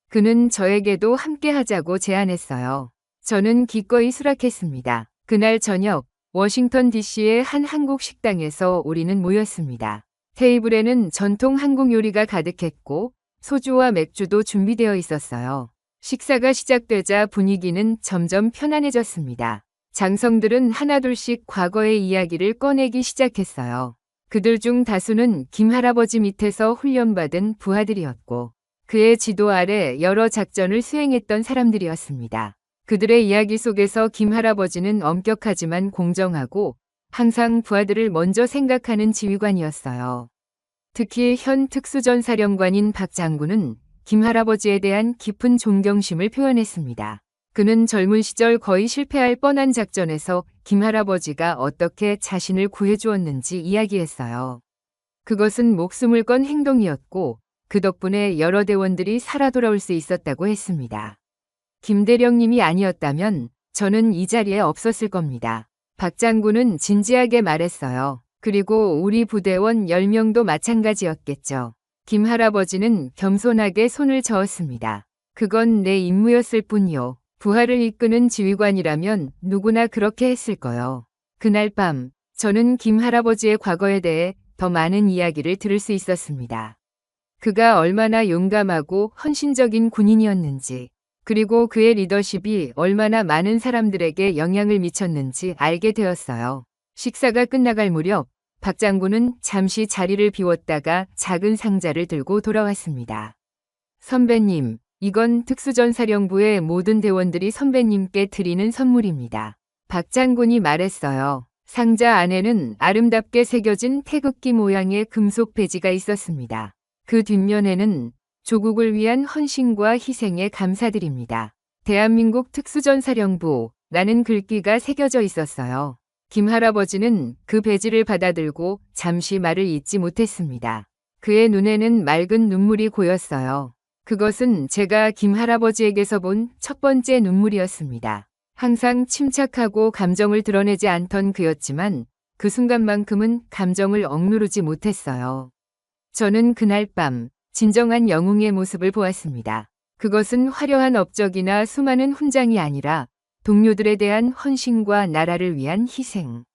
A: 그는 저에게도 함께 하자고 제안했어요. 저는 기꺼이 수락했습니다. 그날 저녁 워싱턴 DC의 한 한국 식당에서 우리는 모였습니다. 테이블에는 전통 한국 요리가 가득했고 소주와 맥주도 준비되어 있었어요. 식사가 시작되자 분위기는 점점 편안해졌습니다. 장성들은 하나둘씩 과거의 이야기를 꺼내기 시작했어요. 그들 중 다수는 김 할아버지 밑에서 훈련받은 부하들이었고 그의 지도 아래 여러 작전을 수행했던 사람들이었습니다. 그들의 이야기 속에서 김 할아버지는 엄격하지만 공정하고 항상 부하들을 먼저 생각하는 지휘관이었어요. 특히 현 특수전사령관인 박 장군은 김 할아버지에 대한 깊은 존경심을 표현했습니다. 그는 젊은 시절 거의 실패할 뻔한 작전에서 김 할아버지가 어떻게 자신을 구해주었는지 이야기했어요. 그것은 목숨을 건 행동이었고 그 덕분에 여러 대원들이 살아 돌아올 수 있었다고 했습니다. 김 대령님이 아니었다면 저는 이 자리에 없었을 겁니다. 박 장군은 진지하게 말했어요. 그리고 우리 부대원 10명도 마찬가지였겠죠. 김 할아버지는 겸손하게 손을 저었습니다. 그건 내 임무였을 뿐이요. 부하를 이끄는 지휘관이라면 누구나 그렇게 했을 거요. 그날 밤 저는 김 할아버지의 과거에 대해 더 많은 이야기를 들을 수 있었습니다. 그가 얼마나 용감하고 헌신적인 군인이었는지 그리고 그의 리더십이 얼마나 많은 사람들에게 영향을 미쳤는지 알게 되었어요. 식사가 끝나갈 무렵 박 장군은 잠시 자리를 비웠다가 작은 상자를 들고 돌아왔습니다. 선배님, 이건 특수전사령부의 모든 대원들이 선배님께 드리는 선물입니다. 박 장군이 말했어요. 상자 안에는 아름답게 새겨진 태극기 모양의 금속 배지가 있었습니다. 그 뒷면에는 조국을 위한 헌신과 희생에 감사드립니다. 대한민국 특수전사령부라는 글귀가 새겨져 있었어요. 김 할아버지는 그 배지를 받아들고 잠시 말을 잇지 못했습니다. 그의 눈에는 맑은 눈물이 고였어요. 그것은 제가 김 할아버지에게서 본 첫 번째 눈물이었습니다. 항상 침착하고 감정을 드러내지 않던 그였지만 그 순간만큼은 감정을 억누르지 못했어요. 저는 그날 밤 진정한 영웅의 모습을 보았습니다. 그것은 화려한 업적이나 수많은 훈장이 아니라 동료들에 대한 헌신과 나라를 위한 희생.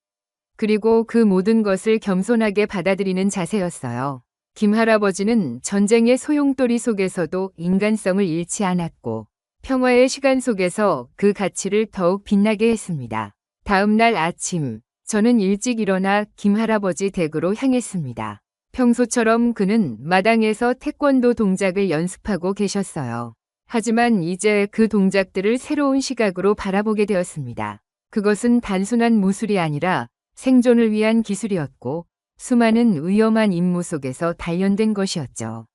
A: 그리고 그 모든 것을 겸손하게 받아들이는 자세였어요. 김 할아버지는 전쟁의 소용돌이 속에서도 인간성을 잃지 않았고 평화의 시간 속에서 그 가치를 더욱 빛나게 했습니다. 다음 날 아침, 저는 일찍 일어나 김 할아버지 댁으로 향했습니다. 평소처럼 그는 마당에서 태권도 동작을 연습하고 계셨어요. 하지만 이제 그 동작들을 새로운 시각으로 바라보게 되었습니다. 그것은 단순한 무술이 아니라 생존을 위한 기술이었고 수많은 위험한 임무 속에서 단련된 것이었죠.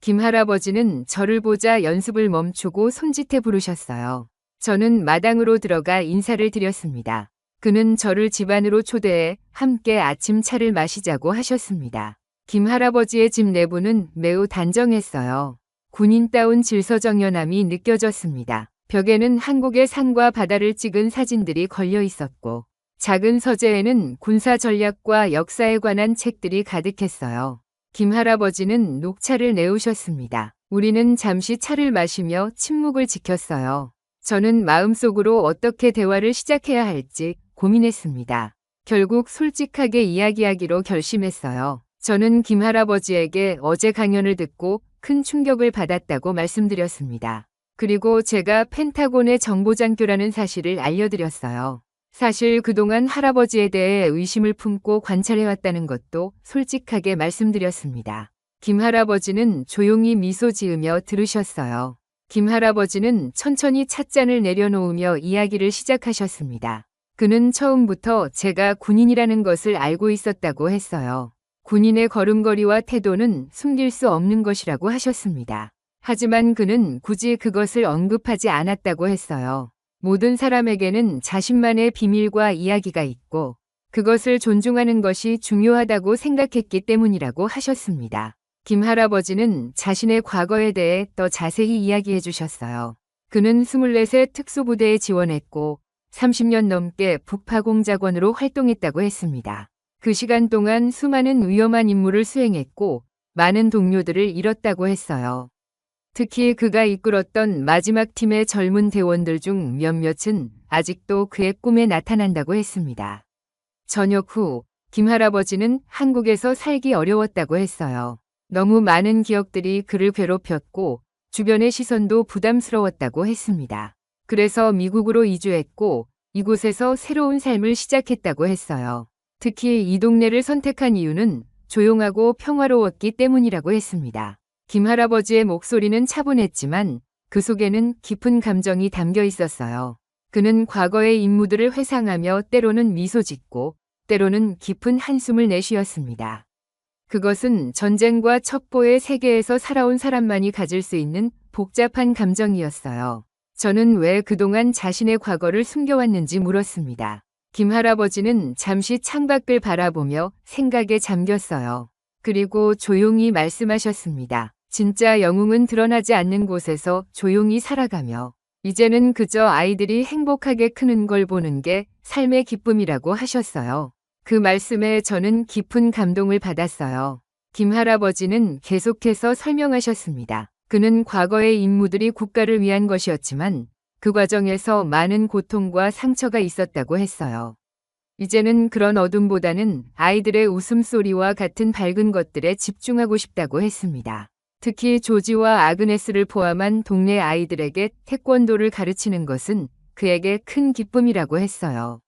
A: 김 할아버지는 저를 보자 연습을 멈추고 손짓해 부르셨어요. 저는 마당으로 들어가 인사를 드렸습니다. 그는 저를 집 안으로 초대해 함께 아침차를 마시자고 하셨습니다. 김 할아버지의 집 내부는 매우 단정했어요. 군인다운 질서정연함이 느껴졌습니다. 벽에는 한국의 산과 바다를 찍은 사진들이 걸려 있었고 작은 서재에는 군사 전략과 역사에 관한 책들이 가득했어요. 김 할아버지는 녹차를 내오셨습니다. 우리는 잠시 차를 마시며 침묵을 지켰어요. 저는 마음속으로 어떻게 대화를 시작해야 할지 고민했습니다. 결국 솔직하게 이야기하기로 결심했어요. 저는 김 할아버지에게 어제 강연을 듣고 큰 충격을 받았다고 말씀드렸습니다. 그리고 제가 펜타곤의 정보장교라는 사실을 알려드렸어요. 사실 그동안 할아버지에 대해 의심을 품고 관찰해왔다는 것도 솔직하게 말씀드렸습니다. 김 할아버지는 조용히 미소 지으며 들으셨어요. 김 할아버지는 천천히 찻잔을 내려놓으며 이야기를 시작하셨습니다. 그는 처음부터 제가 군인이라는 것을 알고 있었다고 했어요. 군인의 걸음걸이와 태도는 숨길 수 없는 것이라고 하셨습니다. 하지만 그는 굳이 그것을 언급하지 않았다고 했어요. 모든 사람에게는 자신만의 비밀과 이야기가 있고 그것을 존중하는 것이 중요하다고 생각했기 때문이라고 하셨습니다. 김 할아버지는 자신의 과거에 대해 더 자세히 이야기해 주셨어요. 그는 24세 특수부대에 지원했고 30년 넘게 북파공작원으로 활동했다고 했습니다. 그 시간 동안 수많은 위험한 임무를 수행했고 많은 동료들을 잃었다고 했어요. 특히 그가 이끌었던 마지막 팀의 젊은 대원들 중 몇몇은 아직도 그의 꿈에 나타난다고 했습니다. 저녁 후 김 할아버지는 한국에서 살기 어려웠다고 했어요. 너무 많은 기억들이 그를 괴롭혔고 주변의 시선도 부담스러웠다고 했습니다. 그래서 미국으로 이주했고 이곳에서 새로운 삶을 시작했다고 했어요. 특히 이 동네를 선택한 이유는 조용하고 평화로웠기 때문이라고 했습니다. 김 할아버지의 목소리는 차분했지만 그 속에는 깊은 감정이 담겨 있었어요. 그는 과거의 임무들을 회상하며 때로는 미소 짓고 때로는 깊은 한숨을 내쉬었습니다. 그것은 전쟁과 첩보의 세계에서 살아온 사람만이 가질 수 있는 복잡한 감정이었어요. 저는 왜 그동안 자신의 과거를 숨겨왔는지 물었습니다. 김 할아버지는 잠시 창밖을 바라보며 생각에 잠겼어요. 그리고 조용히 말씀하셨습니다. 진짜 영웅은 드러나지 않는 곳에서 조용히 살아가며 이제는 그저 아이들이 행복하게 크는 걸 보는 게 삶의 기쁨이라고 하셨어요. 그 말씀에 저는 깊은 감동을 받았어요. 김 할아버지는 계속해서 설명하셨습니다. 그는 과거의 임무들이 국가를 위한 것이었지만 그 과정에서 많은 고통과 상처가 있었다고 했어요. 이제는 그런 어둠보다는 아이들의 웃음소리와 같은 밝은 것들에 집중하고 싶다고 했습니다. 특히 조지와 아그네스를 포함한 동네 아이들에게 태권도를 가르치는 것은 그에게 큰 기쁨이라고 했어요.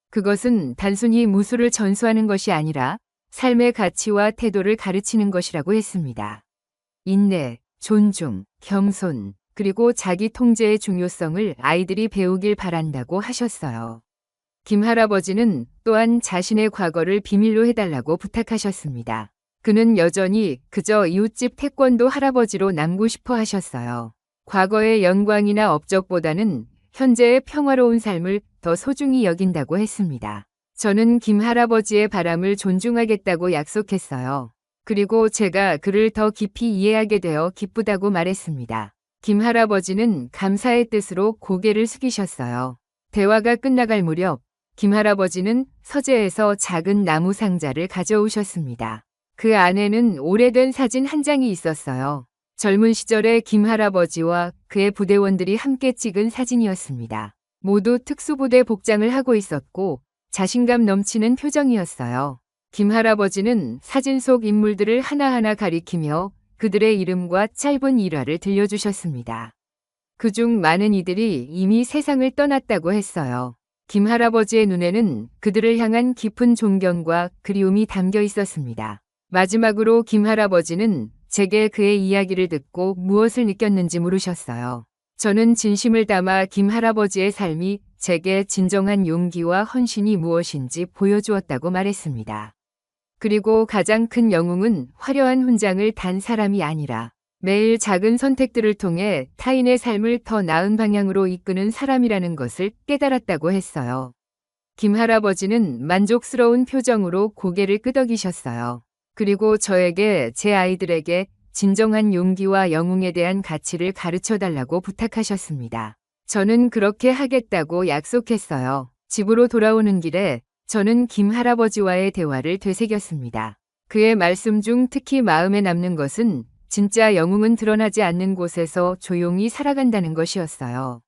A: 그것은 단순히 무술을 전수하는 것이 아니라 삶의 가치와 태도를 가르치는 것이라고 했습니다. 인내, 존중, 겸손, 그리고 자기 통제의 중요성을 아이들이 배우길 바란다고 하셨어요. 김 할아버지는 또한 자신의 과거를 비밀로 해달라고 부탁하셨습니다. 그는 여전히 그저 이웃집 태권도 할아버지로 남고 싶어 하셨어요. 과거의 영광이나 업적보다는 현재의 평화로운 삶을 더 소중히 여긴다고 했습니다. 저는 김 할아버지의 바람을 존중하겠다고 약속했어요. 그리고 제가 그를 더 깊이 이해하게 되어 기쁘다고 말했습니다. 김 할아버지는 감사의 뜻으로 고개를 숙이셨어요. 대화가 끝나갈 무렵 김 할아버지는 서재에서 작은 나무 상자를 가져오셨습니다. 그 안에는 오래된 사진 한 장이 있었어요. 젊은 시절의 김 할아버지와 그의 부대원들이 함께 찍은 사진이었습니다. 모두 특수부대 복장을 하고 있었고 자신감 넘치는 표정이었어요. 김 할아버지는 사진 속 인물들을 하나하나 가리키며 그들의 이름과 짧은 일화를 들려주셨습니다. 그중 많은 이들이 이미 세상을 떠났다고 했어요. 김 할아버지의 눈에는 그들을 향한 깊은 존경과 그리움이 담겨 있었습니다. 마지막으로 김 할아버지는 제게 그의 이야기를 듣고 무엇을 느꼈는지 물으셨어요. 저는 진심을 담아 김 할아버지의 삶이 제게 진정한 용기와 헌신이 무엇인지 보여주었다고 말했습니다. 그리고 가장 큰 영웅은 화려한 훈장을 단 사람이 아니라 매일 작은 선택들을 통해 타인의 삶을 더 나은 방향으로 이끄는 사람이라는 것을 깨달았다고 했어요. 김 할아버지는 만족스러운 표정으로 고개를 끄덕이셨어요. 그리고 저에게 제 아이들에게 진정한 용기와 영웅에 대한 가치를 가르쳐 달라고 부탁하셨습니다. 저는 그렇게 하겠다고 약속했어요. 집으로 돌아오는 길에 저는 김 할아버지와의 대화를 되새겼습니다. 그의 말씀 중 특히 마음에 남는 것은 진짜 영웅은 드러나지 않는 곳에서 조용히 살아간다는 것이었어요.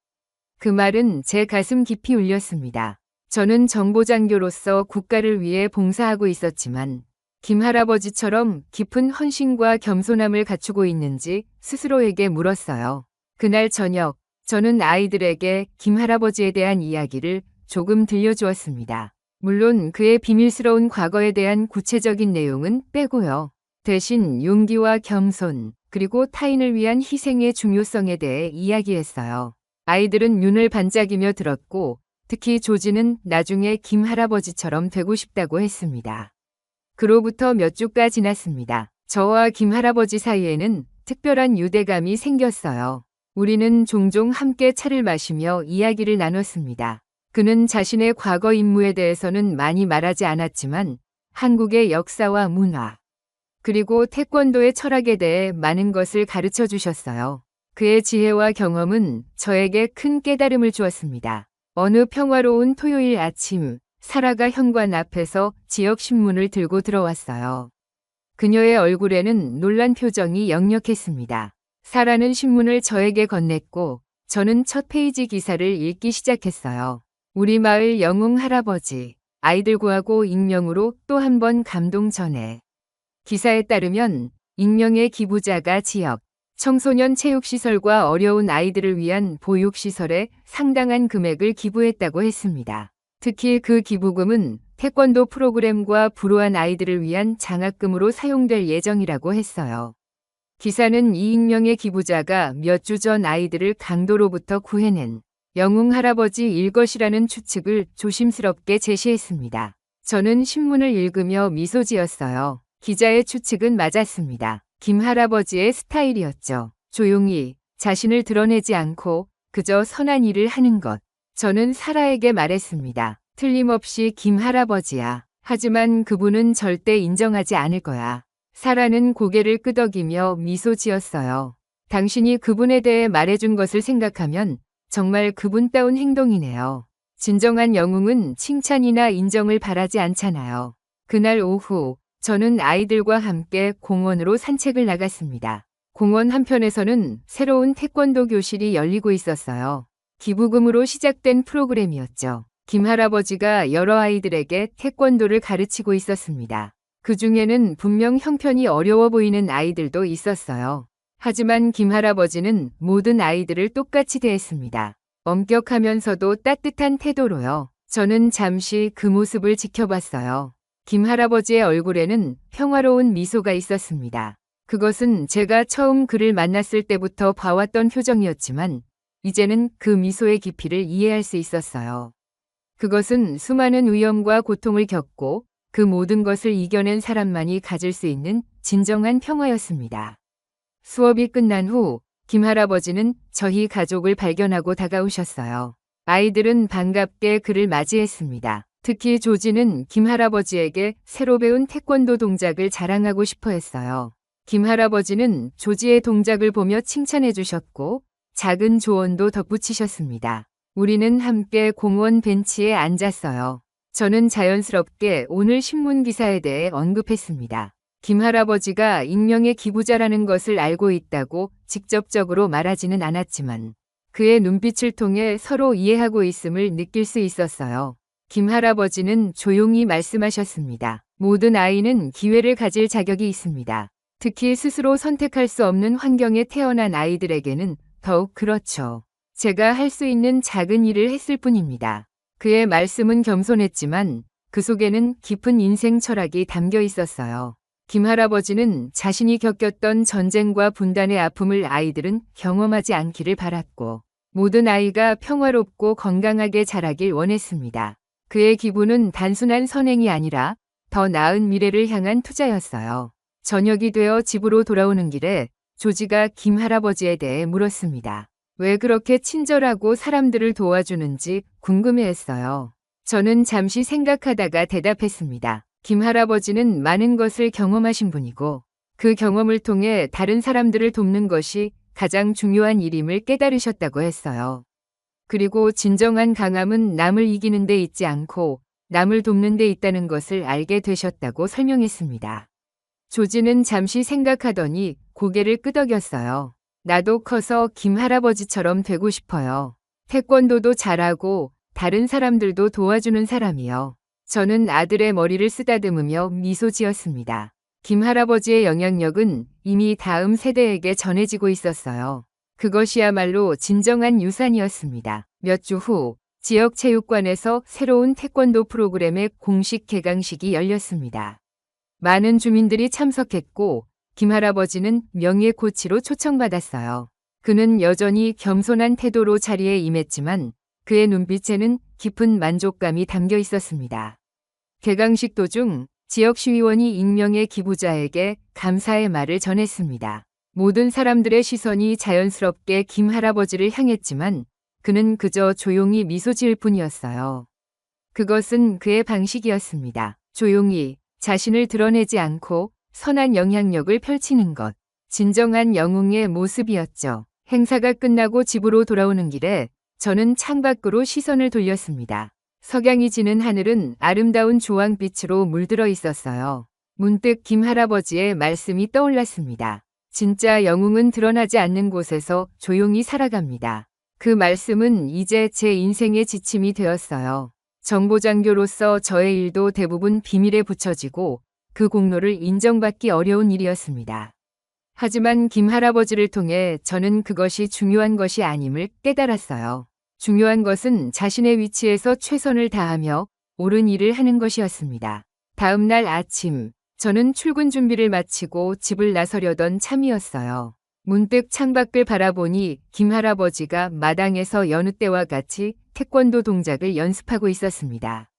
A: 그 말은 제 가슴 깊이 울렸습니다. 저는 정보장교로서 국가를 위해 봉사하고 있었지만 김 할아버지처럼 깊은 헌신과 겸손함을 갖추고 있는지 스스로에게 물었어요. 그날 저녁, 저는 아이들에게 김 할아버지에 대한 이야기를 조금 들려주었습니다. 물론 그의 비밀스러운 과거에 대한 구체적인 내용은 빼고요. 대신 용기와 겸손, 그리고 타인을 위한 희생의 중요성에 대해 이야기했어요. 아이들은 눈을 반짝이며 들었고, 특히 조지는 나중에 김 할아버지처럼 되고 싶다고 했습니다. 그로부터 몇 주가 지났습니다. 저와 김 할아버지 사이에는 특별한 유대감이 생겼어요. 우리는 종종 함께 차를 마시며 이야기를 나눴습니다. 그는 자신의 과거 임무에 대해서는 많이 말하지 않았지만 한국의 역사와 문화, 그리고 태권도의 철학에 대해 많은 것을 가르쳐 주셨어요. 그의 지혜와 경험은 저에게 큰 깨달음을 주었습니다. 어느 평화로운 토요일 아침, 사라가 현관 앞에서 지역 신문을 들고 들어왔어요. 그녀의 얼굴에는 놀란 표정이 역력했습니다. 사라는 신문을 저에게 건넸고 저는 첫 페이지 기사를 읽기 시작했어요. 우리 마을 영웅 할아버지, 아이들 구하고 익명으로 또 한 번 감동 전해. 기사에 따르면 익명의 기부자가 지역, 청소년 체육시설과 어려운 아이들을 위한 보육시설에 상당한 금액을 기부했다고 했습니다. 특히 그 기부금은 태권도 프로그램과 불우한 아이들을 위한 장학금으로 사용될 예정이라고 했어요. 기사는 이 익명의 기부자가 몇 주 전 아이들을 강도로부터 구해낸 영웅 할아버지일 것이라는 추측을 조심스럽게 제시했습니다. 저는 신문을 읽으며 미소 지었어요. 기자의 추측은 맞았습니다. 김 할아버지의 스타일이었죠. 조용히 자신을 드러내지 않고 그저 선한 일을 하는 것. 저는 사라에게 말했습니다. 틀림없이 김 할아버지야. 하지만 그분은 절대 인정하지 않을 거야. 사라는 고개를 끄덕이며 미소 지었어요. 당신이 그분에 대해 말해준 것을 생각하면 정말 그분다운 행동이네요. 진정한 영웅은 칭찬이나 인정을 바라지 않잖아요. 그날 오후, 저는 아이들과 함께 공원으로 산책을 나갔습니다. 공원 한편에서는 새로운 태권도 교실이 열리고 있었어요. 기부금으로 시작된 프로그램이었죠. 김 할아버지가 여러 아이들에게 태권도를 가르치고 있었습니다. 그 중에는 분명 형편이 어려워 보이는 아이들도 있었어요. 하지만 김 할아버지는 모든 아이들을 똑같이 대했습니다. 엄격하면서도 따뜻한 태도로요. 저는 잠시 그 모습을 지켜봤어요. 김 할아버지의 얼굴에는 평화로운 미소가 있었습니다. 그것은 제가 처음 그를 만났을 때부터 봐왔던 표정이었지만 이제는 그 미소의 깊이를 이해할 수 있었어요. 그것은 수많은 위험과 고통을 겪고 그 모든 것을 이겨낸 사람만이 가질 수 있는 진정한 평화였습니다. 수업이 끝난 후 김 할아버지는 저희 가족을 발견하고 다가오셨어요. 아이들은 반갑게 그를 맞이했습니다. 특히 조지는 김 할아버지에게 새로 배운 태권도 동작을 자랑하고 싶어 했어요. 김 할아버지는 조지의 동작을 보며 칭찬해 주셨고 작은 조언도 덧붙이셨습니다. 우리는 함께 공원 벤치에 앉았어요. 저는 자연스럽게 오늘 신문 기사에 대해 언급했습니다. 김 할아버지가 익명의 기부자라는 것을 알고 있다고 직접적으로 말하지는 않았지만 그의 눈빛을 통해 서로 이해하고 있음을 느낄 수 있었어요. 김 할아버지는 조용히 말씀하셨습니다. 모든 아이는 기회를 가질 자격이 있습니다. 특히 스스로 선택할 수 없는 환경에 태어난 아이들에게는 더욱 그렇죠. 제가 할 수 있는 작은 일을 했을 뿐입니다. 그의 말씀은 겸손했지만 그 속에는 깊은 인생 철학이 담겨 있었어요. 김 할아버지는 자신이 겪었던 전쟁과 분단의 아픔을 아이들은 경험하지 않기를 바랐고 모든 아이가 평화롭고 건강하게 자라길 원했습니다. 그의 기부는 단순한 선행이 아니라 더 나은 미래를 향한 투자였어요. 저녁이 되어 집으로 돌아오는 길에 조지가 김 할아버지에 대해 물었습니다. 왜 그렇게 친절하고 사람들을 도와주는지 궁금해했어요. 저는 잠시 생각하다가 대답했습니다. 김 할아버지는 많은 것을 경험하신 분이고 그 경험을 통해 다른 사람들을 돕는 것이 가장 중요한 일임을 깨달으셨다고 했어요. 그리고 진정한 강함은 남을 이기는 데 있지 않고 남을 돕는 데 있다는 것을 알게 되셨다고 설명했습니다. 조지는 잠시 생각하더니 고개를 끄덕였어요. 나도 커서 김 할아버지처럼 되고 싶어요. 태권도도 잘하고 다른 사람들도 도와주는 사람이요. 저는 아들의 머리를 쓰다듬으며 미소 지었습니다. 김 할아버지의 영향력은 이미 다음 세대에게 전해지고 있었어요. 그것이야말로 진정한 유산이었습니다. 몇 주 후 지역 체육관에서 새로운 태권도 프로그램의 공식 개강식이 열렸습니다. 많은 주민들이 참석했고 김 할아버지는 명예 코치로 초청받았어요. 그는 여전히 겸손한 태도로 자리에 임했지만 그의 눈빛에는 깊은 만족감이 담겨 있었습니다. 개강식 도중 지역 시의원이 익명의 기부자에게 감사의 말을 전했습니다. 모든 사람들의 시선이 자연스럽게 김 할아버지를 향했지만 그는 그저 조용히 미소 지을 뿐이었어요. 그것은 그의 방식이었습니다. 조용히 자신을 드러내지 않고 선한 영향력을 펼치는 것. 진정한 영웅의 모습이었죠. 행사가 끝나고 집으로 돌아오는 길에 저는 창밖으로 시선을 돌렸습니다. 석양이 지는 하늘은 아름다운 주황빛으로 물들어 있었어요. 문득 김 할아버지의 말씀이 떠올랐습니다. 진짜 영웅은 드러나지 않는 곳에서 조용히 살아갑니다. 그 말씀은 이제 제 인생의 지침이 되었어요. 정보장교로서 저의 일도 대부분 비밀에 붙여지고 그 공로를 인정받기 어려운 일이었습니다. 하지만 김 할아버지를 통해 저는 그것이 중요한 것이 아님을 깨달았어요. 중요한 것은 자신의 위치에서 최선을 다하며 옳은 일을 하는 것이었습니다. 다음 날 아침, 저는 출근 준비를 마치고 집을 나서려던 참이었어요. 문득 창밖을 바라보니 김 할아버지가 마당에서 여느 때와 같이 태권도 동작을 연습하고 있었습니다.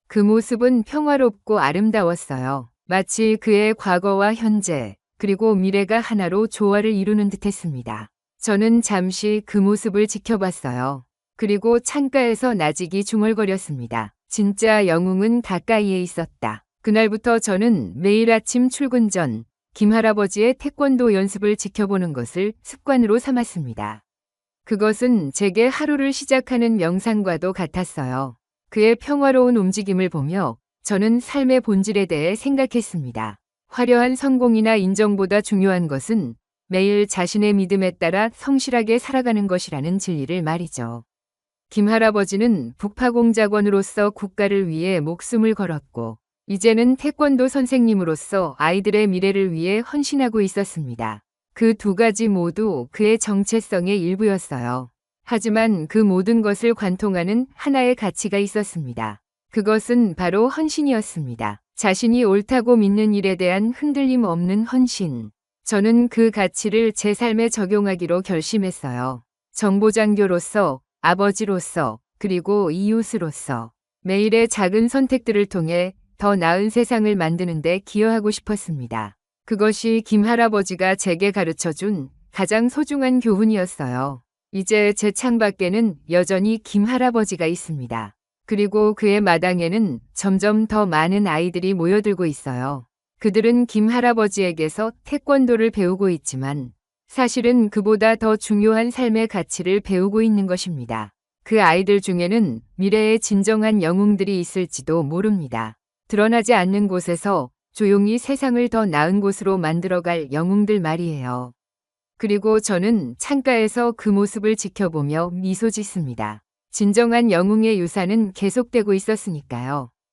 A: 그 모습은 평화롭고 아름다웠어요. 마치 그의 과거와 현재, 그리고 미래가 하나로 조화를 이루는 듯했습니다. 저는 잠시 그 모습을 지켜봤어요. 그리고 창가에서 나직이 중얼거렸습니다. 진짜 영웅은 가까이에 있었다. 그날부터 저는 매일 아침 출근 전 김 할아버지의 태권도 연습을 지켜보는 것을 습관으로 삼았습니다. 그것은 제게 하루를 시작하는 명상과도 같았어요. 그의 평화로운 움직임을 보며 저는 삶의 본질에 대해 생각했습니다. 화려한 성공이나 인정보다 중요한 것은 매일 자신의 믿음에 따라 성실하게 살아가는 것이라는 진리를 말이죠. 김 할아버지는 북파공작원으로서 국가를 위해 목숨을 걸었고 이제는 태권도 선생님으로서 아이들의 미래를 위해 헌신하고 있었습니다. 그 두 가지 모두 그의 정체성의 일부였어요. 하지만 그 모든 것을 관통하는 하나의 가치가 있었습니다. 그것은 바로 헌신이었습니다. 자신이 옳다고 믿는 일에 대한 흔들림 없는 헌신. 저는 그 가치를 제 삶에 적용하기로 결심했어요. 정보장교로서, 아버지로서, 그리고 이웃으로서 매일의 작은 선택들을 통해 더 나은 세상을 만드는 데 기여하고 싶었습니다. 그것이 김 할아버지가 제게 가르쳐준 가장 소중한 교훈이었어요. 이제 제 창밖에는 여전히 김 할아버지가 있습니다. 그리고 그의 마당에는 점점 더 많은 아이들이 모여들고 있어요. 그들은 김 할아버지에게서 태권도를 배우고 있지만 사실은 그보다 더 중요한 삶의 가치를 배우고 있는 것입니다. 그 아이들 중에는 미래의 진정한 영웅들이 있을지도 모릅니다. 드러나지 않는 곳에서 조용히 세상을 더 나은 곳으로 만들어갈 영웅들 말이에요. 그리고 저는 창가에서 그 모습을 지켜보며 미소 짓습니다. 진정한 영웅의 유산은 계속되고 있었으니까요.